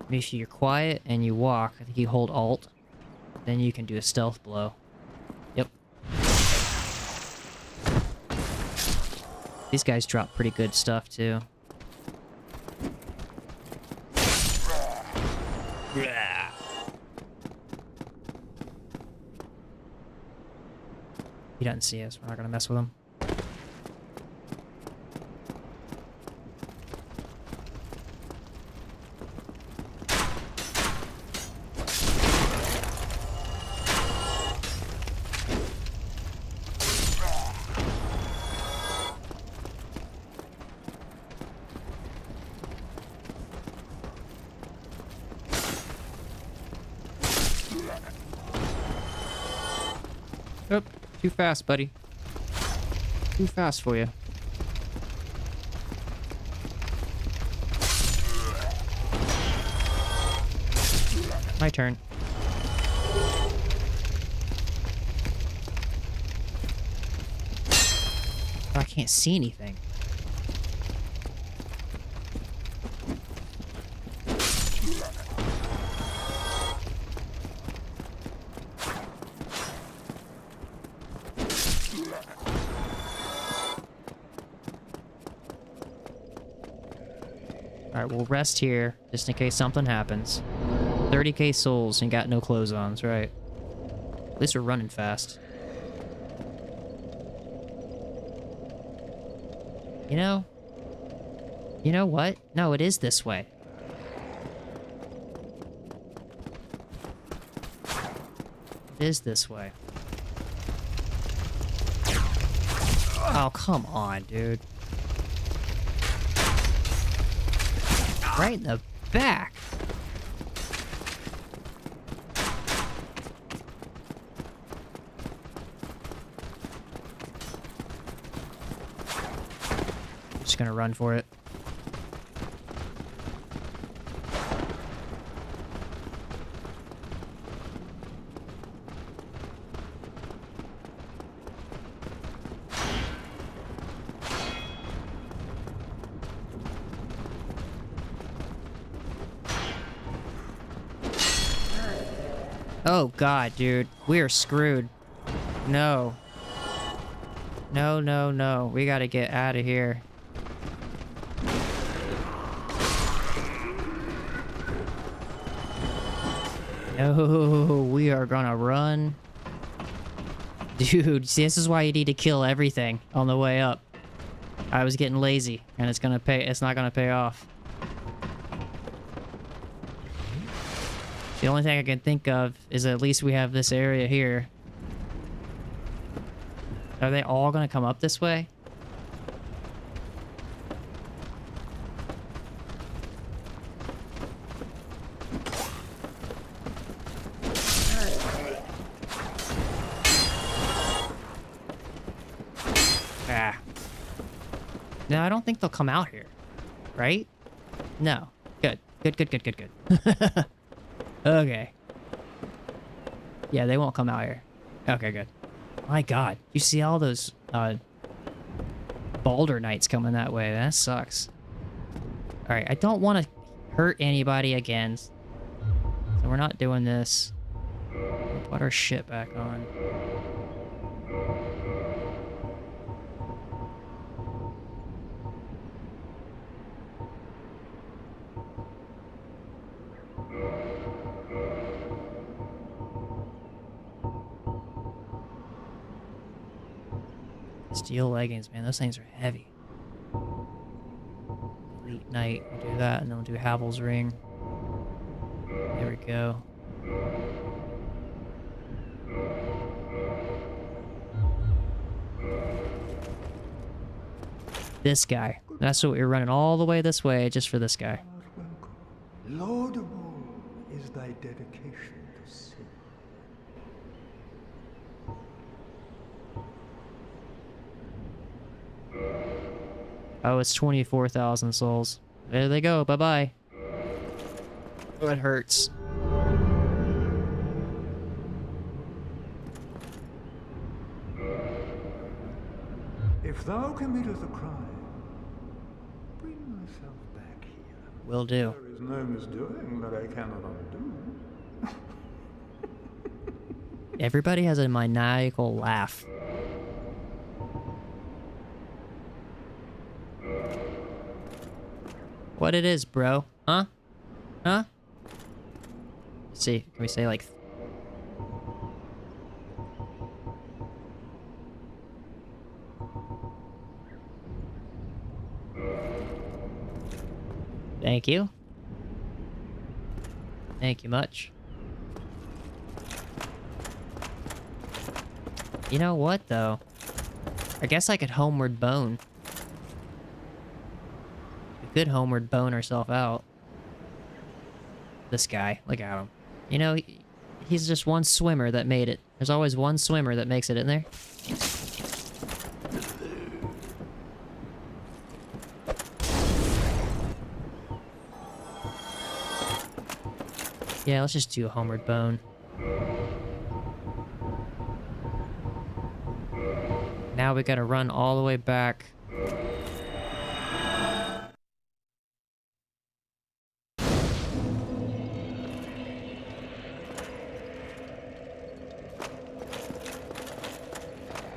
If you're quiet and you walk, I think you hold Alt, then you can do a stealth blow. Yep. These guys drop pretty good stuff too. He doesn't see us. We're not gonna mess with him. Oh, too fast, buddy. Too fast for you. My turn. Oh, I can't see anything. Alright, we'll rest here, just in case something happens. 30k souls and got no clothes on, that's right. At least we're running fast. You know? You know what? No, it is this way. It is this way. Oh, come on, dude. Right in the back. Just gonna run for it. Oh god, dude. We are screwed. No. No, no, no. We gotta get out of here. No, we are gonna run. Dude, see, this is why you need to kill everything on the way up. I was getting lazy, and it's not gonna pay off. The only thing I can think of is at least we have this area here. Are they all gonna come up this way? Ah. No, I don't think they'll come out here. Right? No. Good. Good. Okay. Yeah, they won't come out here. Okay, good. My god. You see all those, Balder Knights coming that way. That sucks. Alright, I don't want to hurt anybody again. So we're not doing this. We'll put our shit back on. Steel leggings, man. Those things are heavy. Elite Knight. We'll do that, and then we'll do Havel's Ring. There we go. This guy. That's what we're running all the way this way just for this guy. Laudable is thy dedication to sin. Oh, it's 24,000 souls. There they go. Bye-bye. Oh, it hurts. If thou committest a crime, bring thyself back here. Will do. There is no misdoing that I cannot undo. Everybody has a maniacal laugh. What it is, bro? Huh? Huh? Let's see, can we say like... Thank you. Thank you much. You know what, though? I guess I could homeward bone. We could homeward bone ourselves out. This guy, look at him. You know, he's just one swimmer that made it. There's always one swimmer that makes it in there. Yeah, let's just do a homeward bone. Now we gotta run all the way back.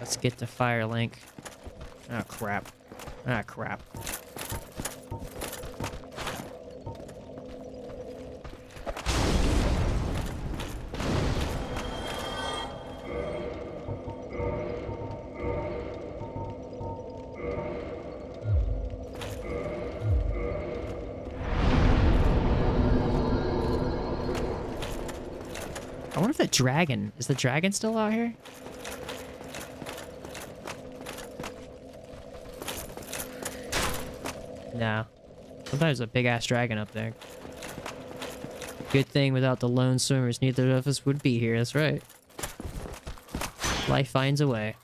Let's get to Firelink. Oh crap. Ah crap. I wonder if the dragon... Is the dragon still out here? No. Sometimes a big-ass dragon up there. Good thing without the lone swimmers, neither of us would be here. That's right. Life finds a way.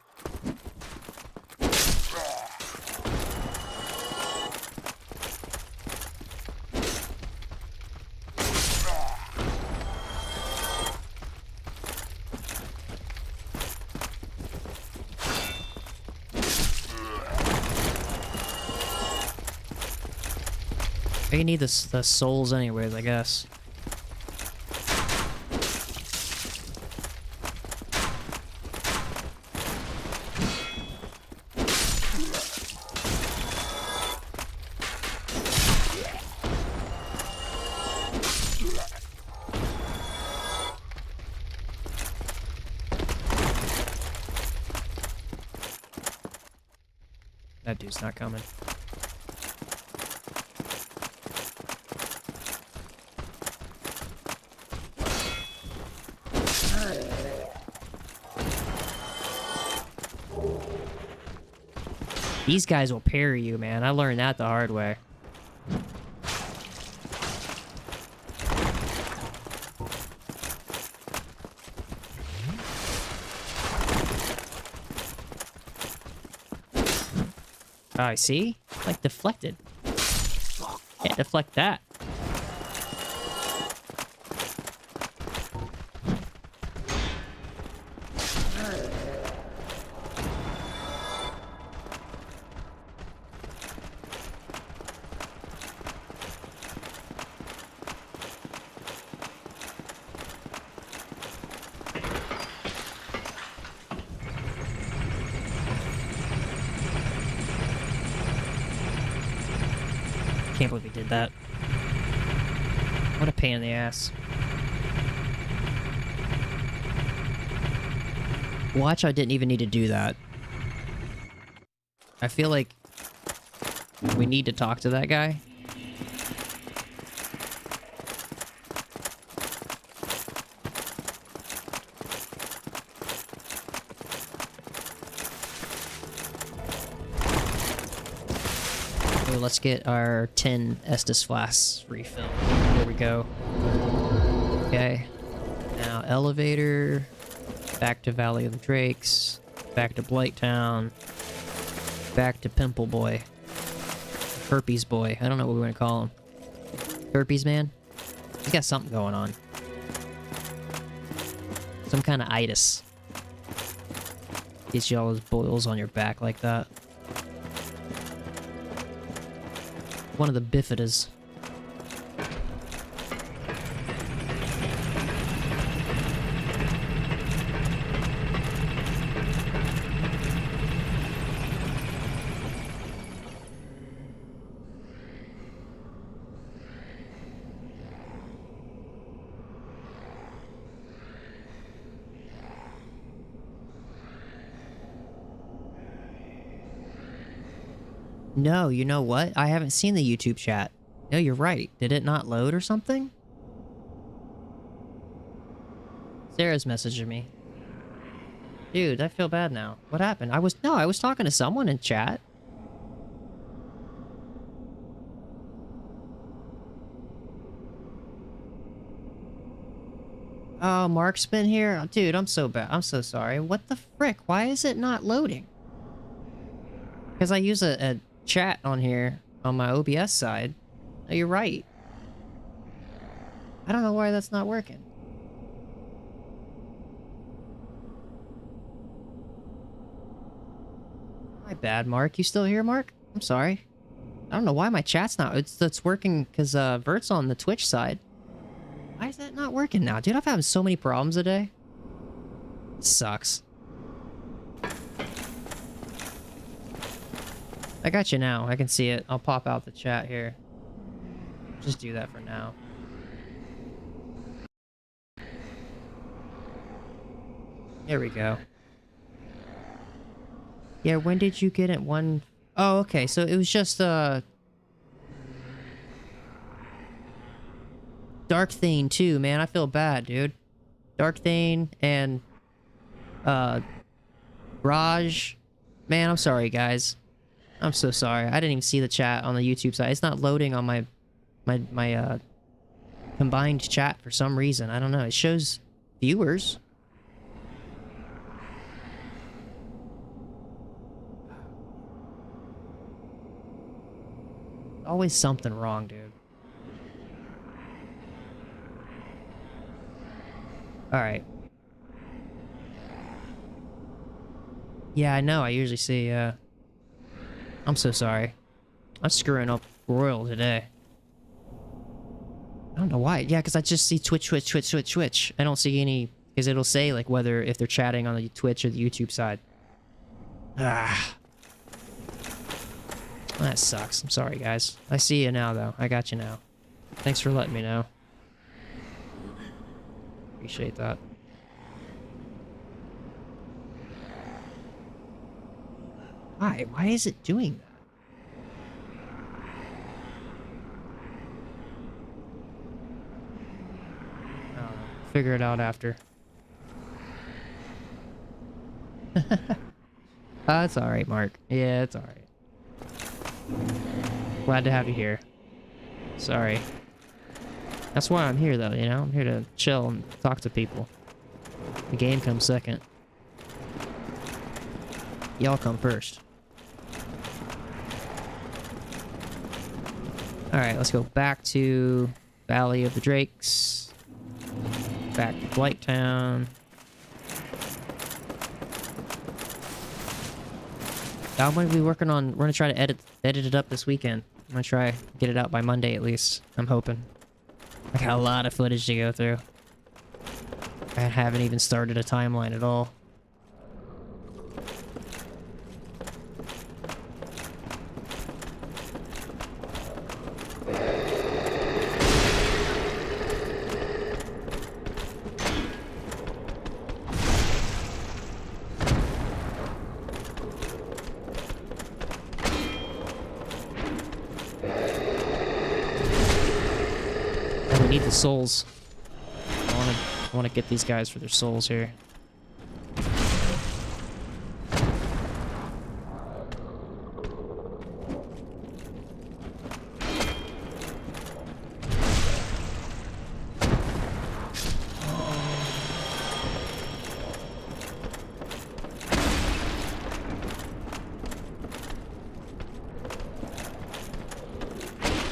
We need the souls anyways, I guess. That dude's not coming. These guys will parry you, man. I learned that the hard way. I see. Like deflected. Can't deflect that. Can't believe he did that. What a pain in the ass. Watch, I didn't even need to do that. I feel like we need to talk to that guy. Let's get our 10 Estus flasks refilled. There we go. Okay. Now, elevator. Back to Valley of the Drakes. Back to Blighttown. Back to Pimple Boy. Herpes Boy. I don't know what we want to call him. Herpes Man? He's got something going on. Some kind of itis. Gets you all those boils on your back like that. One of the bifidas. No, you know what? I haven't seen the YouTube chat. No, you're right. Did it not load or something? Sarah's messaging me. Dude, I feel bad now. What happened? I was talking to someone in chat. Oh, Mark's been here? Dude, I'm so bad. I'm so sorry. What the frick? Why is it not loading? Because I use a chat on here on my OBS side. Oh, you're right. I don't know why that's not working. My bad, Mark. You still here, Mark? I'm sorry. I don't know why my chat's not... It's working because Vert's on the Twitch side. Why is that not working now? Dude, I've had so many problems today. It sucks. I got you now. I can see it. I'll pop out the chat here. Just do that for now. There we go. Yeah, when did you get it? Oh, okay. So it was just, Dark Thane too, man. I feel bad, dude. Dark Thane and, Raj. Man, I'm sorry, guys. I'm so sorry. I didn't even see the chat on the YouTube side. It's not loading on my combined chat for some reason. I don't know. It shows viewers. Always something wrong, dude. Alright. Yeah, I know. I usually see, I'm so sorry. I'm screwing up royal today. I don't know why. Yeah, because I just see Twitch. I don't see any... Because it'll say, like, whether if they're chatting on the Twitch or the YouTube side. Ah. That sucks. I'm sorry, guys. I see you now, though. I got you now. Thanks for letting me know. Appreciate that. Why? Why is it doing that? I don't know. Figure it out after. It's alright, Mark. Yeah, it's alright. Glad to have you here. Sorry. That's why I'm here, though, you know? I'm here to chill and talk to people. The game comes second. Y'all come first. Alright, let's go back to Valley of the Drakes. Back to Blighttown. I'm going to be working on... We're going to try to edit it up this weekend. I'm going to try get it out by Monday at least. I'm hoping. I got a lot of footage to go through. I haven't even started a timeline at all. Need the souls. I want to get these guys for their souls here.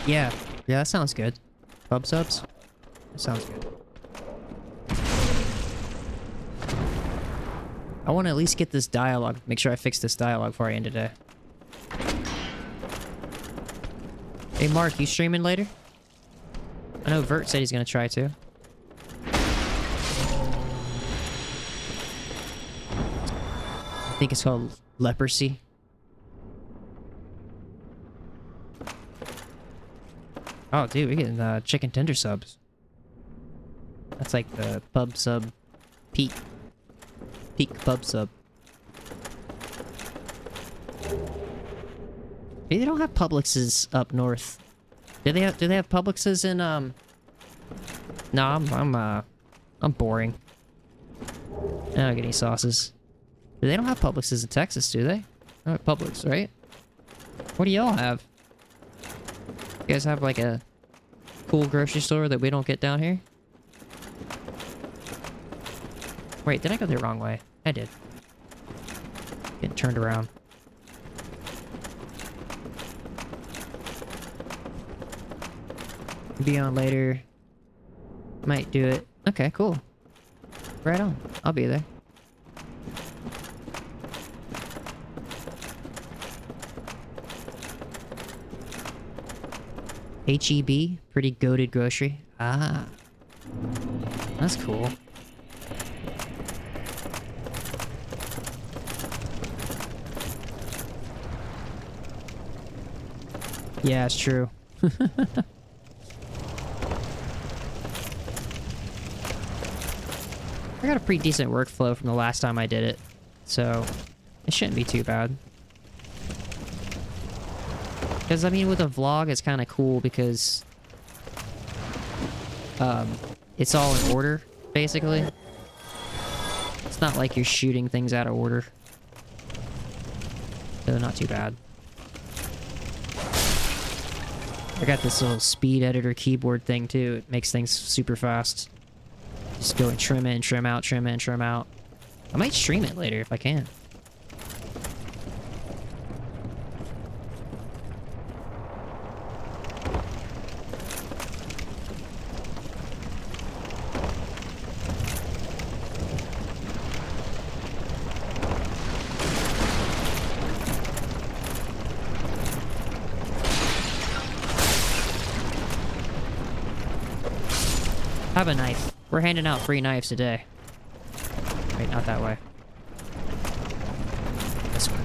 Yeah, that sounds good. Pub subs? That sounds good. I want to at least get this dialogue. Make sure I fix this dialogue before I end today. Hey Mark, you streaming later? I know Vert said he's gonna try to. I think it's called Leprosy. Oh, dude, we're getting chicken tender subs. That's like the pub sub peak pub sub. Maybe they don't have Publixes up north. Do they have Publixes in No, I'm boring. I don't get any sauces. They don't have Publixes in Texas, do they? Not at Publix, right? What do y'all have? You guys have like a cool grocery store that we don't get down here? Wait, did I go the wrong way? I did. Getting turned around. Be on later. Might do it. Okay, cool. Right on. I'll be there. HEB, pretty goated grocery. Ah. That's cool. Yeah, it's true. I got a pretty decent workflow from the last time I did it, so it shouldn't be too bad. Because, I mean, with a vlog, it's kind of cool because it's all in order, basically. It's not like you're shooting things out of order. So, not too bad. I got this little speed editor keyboard thing, too. It makes things super fast. Just go and trim in, trim out, trim in, trim out. I might stream it later if I can. Have a knife. We're handing out free knives today. Wait, not that way. This way.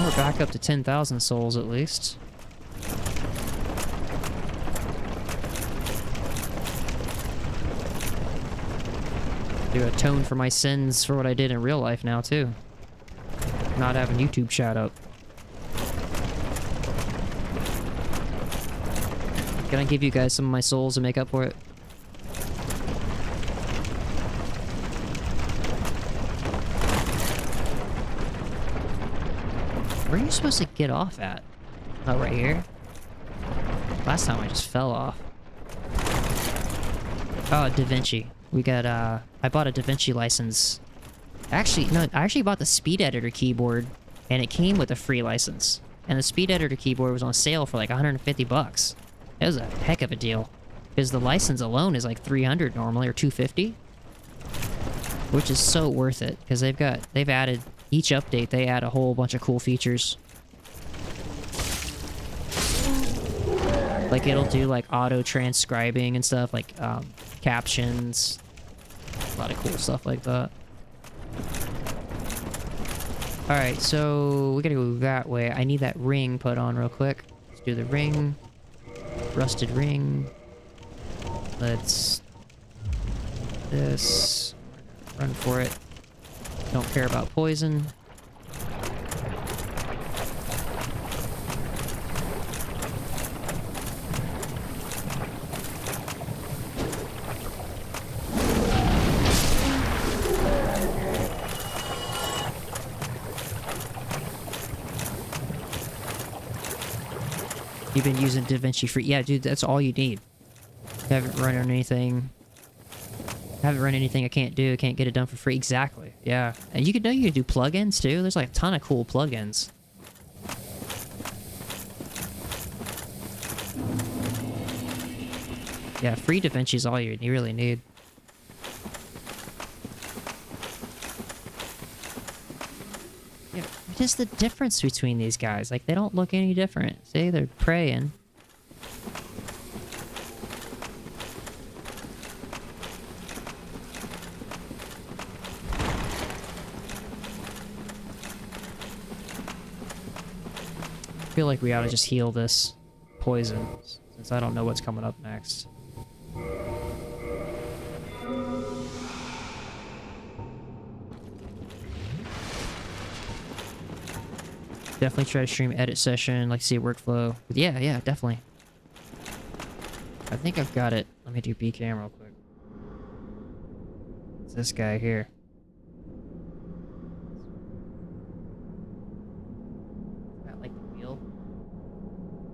We're back up to 10,000 souls at least. Do atone for my sins for what I did in real life now, too. Not having YouTube shout out. Can I give you guys some of my souls to make up for it? Where are you supposed to get off at? Oh, right here? Last time I just fell off. Oh, DaVinci. We got, I bought a DaVinci license. Actually, no, I actually bought the speed editor keyboard, and it came with a free license. And the speed editor keyboard was on sale for like 150 bucks. It was a heck of a deal. Because the license alone is like 300 normally, or 250. Which is so worth it, because they've added, each update, they add a whole bunch of cool features. Like, it'll do, like, auto-transcribing and stuff, like, captions. A lot of cool stuff like that. Alright, so we gotta go that way. I need that ring put on real quick. Let's do the ring. Rusted ring. Let's... this. Run for it. Don't care about poison. You've been using DaVinci for... yeah, dude, that's all you need. Haven't run on anything... haven't run anything I can't do. Can't get it done for free. Exactly. Yeah. And you could do plugins too. There's like a ton of cool plugins. Yeah, free DaVinci is all you really need. Yeah, what is the difference between these guys? Like, they don't look any different. See, they're praying. I feel like we ought to just heal this poison, since I don't know what's coming up next. Definitely try to stream edit session, like see workflow. But yeah, definitely. I think I've got it. Let me do B cam real quick. It's this guy here.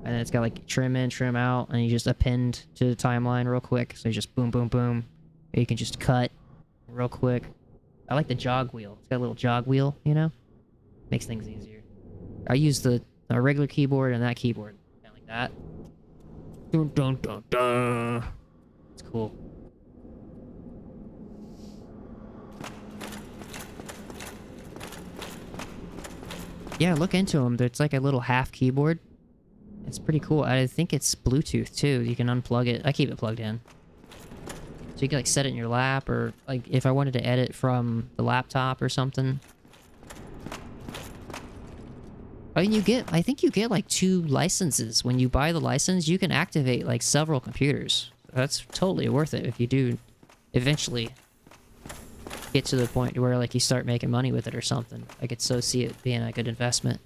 And then it's got like trim in, trim out, and you just append to the timeline real quick. So you just boom, boom, boom. Or you can just cut real quick. I like the jog wheel. It's got a little jog wheel, you know? Makes things easier. I use the regular keyboard and that keyboard. Kind of like that. Dun, dun, dun, dun. It's cool. Yeah, look into them. It's like a little half keyboard. It's pretty cool. I think it's Bluetooth too. You can unplug it. I keep it plugged in. So you can like set it in your lap, or like if I wanted to edit from the laptop or something. I mean, I think you get like 2 licenses. When you buy the license, you can activate like several computers. That's totally worth it if you do eventually get to the point where like you start making money with it or something. I could so see it being a good investment.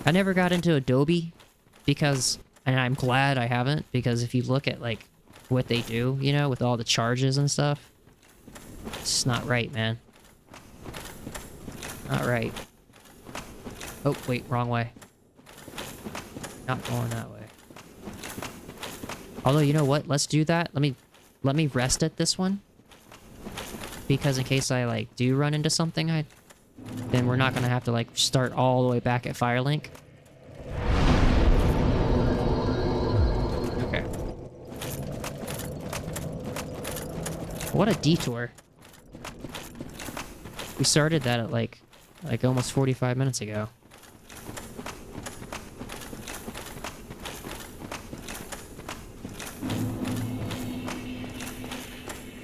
I never got into Adobe because, and I'm glad I haven't, because if you look at like what they do, you know, with all the charges and stuff, it's just not right, man. Not right. Oh, wait, wrong way. Not going that way. Although, you know what? Let's do that. Let me rest at this one. Because in case I like do run into something, then we're not gonna have to like start all the way back at Firelink. Okay. What a detour. We started that at like almost 45 minutes ago.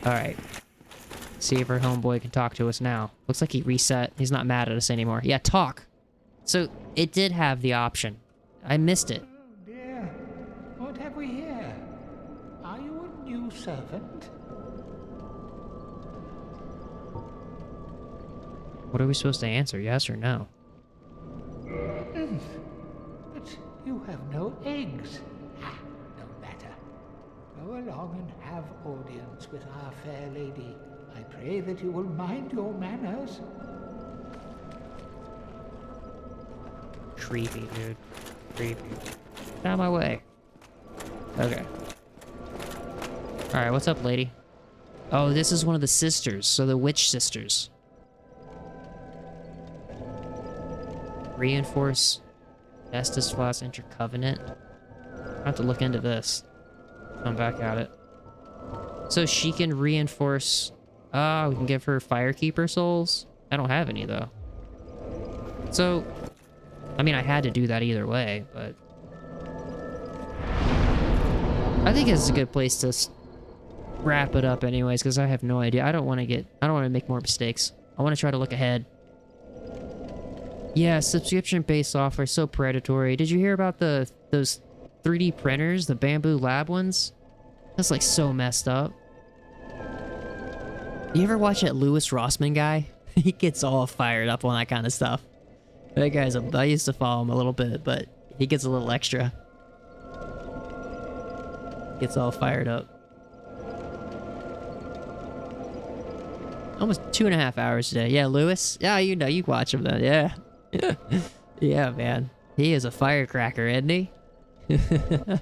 Alright. See if our homeboy can talk to us now. Looks like he reset. He's not mad at us anymore. Yeah, talk! So, it did have the option. I missed it. Oh dear. What have we here? Are you a new servant? What are we supposed to answer? Yes or no? But you have no eggs. Ah, no matter. Go along and have audience with our fair lady. I pray that you will mind your manners. Creepy, dude. Creepy. Get out of my way. Okay. Alright, what's up, lady? Oh, this is one of the sisters, so the witch sisters. Reinforce Estus Floss Intercovenant. I have to look into this. Come back at it. So she can reinforce... Ah, we can give her Firekeeper souls? I don't have any, though. So... I mean, I had to do that either way, but... I think it's a good place to wrap it up anyways, because I have no idea. I don't want to make more mistakes. I want to try to look ahead. Yeah, subscription-based software is so predatory. Did you hear about those 3D printers, the Bamboo Lab ones? That's like so messed up. You ever watch that Louis Rossmann guy? He gets all fired up on that kind of stuff. That guy's I used to follow him a little bit, but he gets a little extra. Gets all fired up. Almost 2.5 hours today. Yeah, Louis? Yeah, you know, you watch him then. Yeah. Yeah, man. He is a firecracker, isn't he? The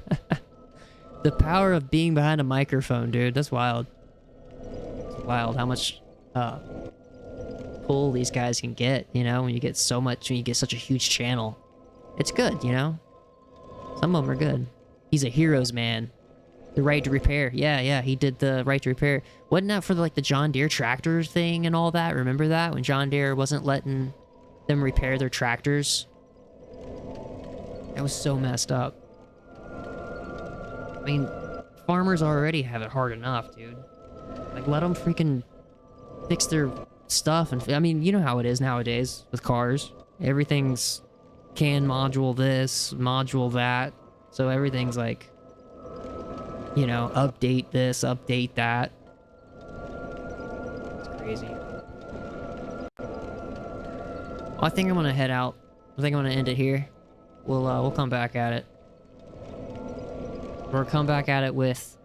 power of being behind a microphone, dude. That's wild. It's wild how much pull these guys can get, you know, when you get so much, when you get such a huge channel. It's good, you know? Some of them are good. He's a hero's man. The right to repair. Yeah, he did the right to repair. Wasn't that for like the John Deere tractor thing and all that? Remember that? When John Deere wasn't letting them repair their tractors? That was so messed up. I mean, farmers already have it hard enough, dude. Like, let them freaking fix their stuff. And I mean, you know how it is nowadays with cars. Everything's CAN module this, module that. So everything's like, you know, update this, update that. It's crazy. Well, I think I'm gonna head out. I think I'm gonna end it here. We'll come back at it. We'll come back at it with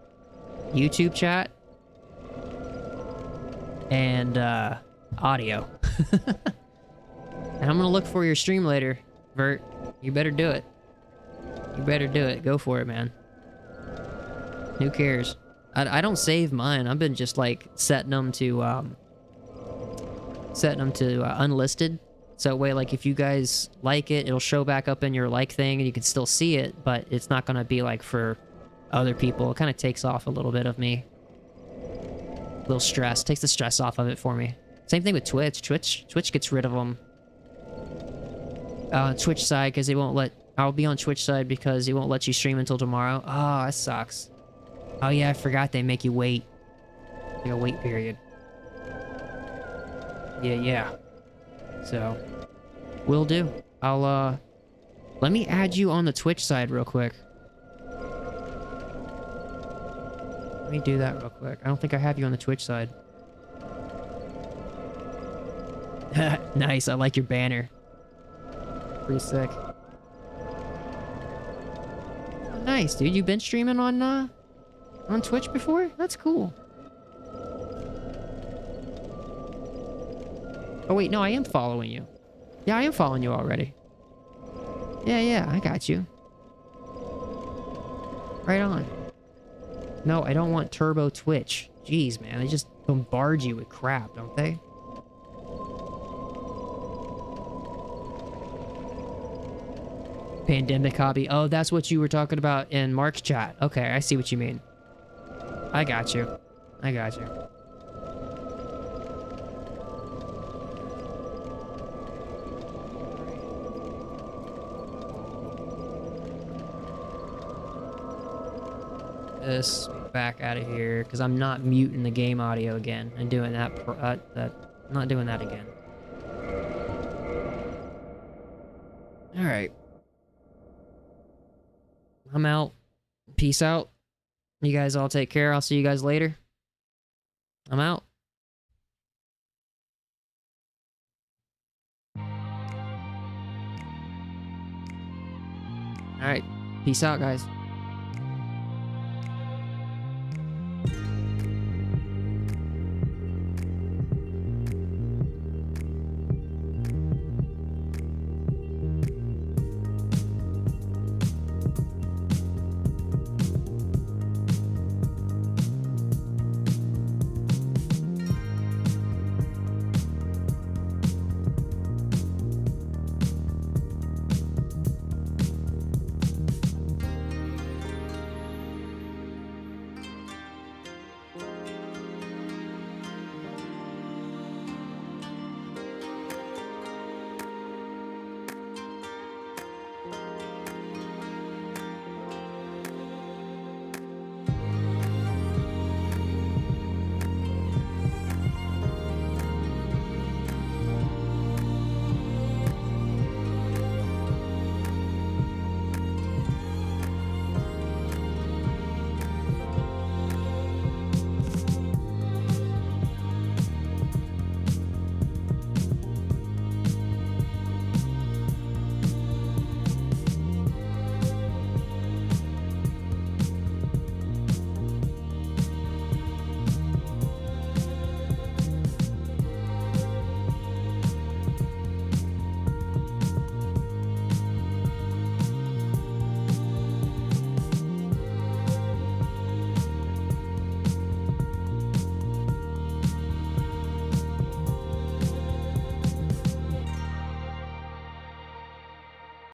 YouTube chat and audio. And I'm gonna look for your stream later, Vert. You better do it. You better do it. Go for it, man. Who cares? I don't save mine. I've been just like setting them to unlisted. So that way, like, if you guys like it, it'll show back up in your like thing and you can still see it, but it's not gonna be like for other people. It kind of takes off a little bit of me. A little stress. Takes the stress off of it for me. Same thing with Twitch. Twitch gets rid of them. Twitch side, because they won't let... I'll be on Twitch side because they won't let you stream until tomorrow. Oh, that sucks. Oh yeah, I forgot they make you wait. Like a wait period. Yeah. So, will do. I'll, let me add you on the Twitch side real quick. Let me do that real quick. I don't think I have you on the Twitch side. Nice, I like your banner. Pretty sick. Oh, nice, dude. You been streaming on Twitch before? That's cool. Oh wait, no, I am following you. Yeah, I am following you already. Yeah, I got you. Right on. No, I don't want Turbo Twitch. Jeez, man, they just bombard you with crap, don't they? Pandemic hobby. Oh, that's what you were talking about in Mark's chat. Okay, I see what you mean. I got you. I got you. This back out of here because I'm not muting the game audio again and doing that. I'm not doing that again. All right. I'm out. Peace out. You guys all take care. I'll see you guys later. I'm out. All right. Peace out, guys.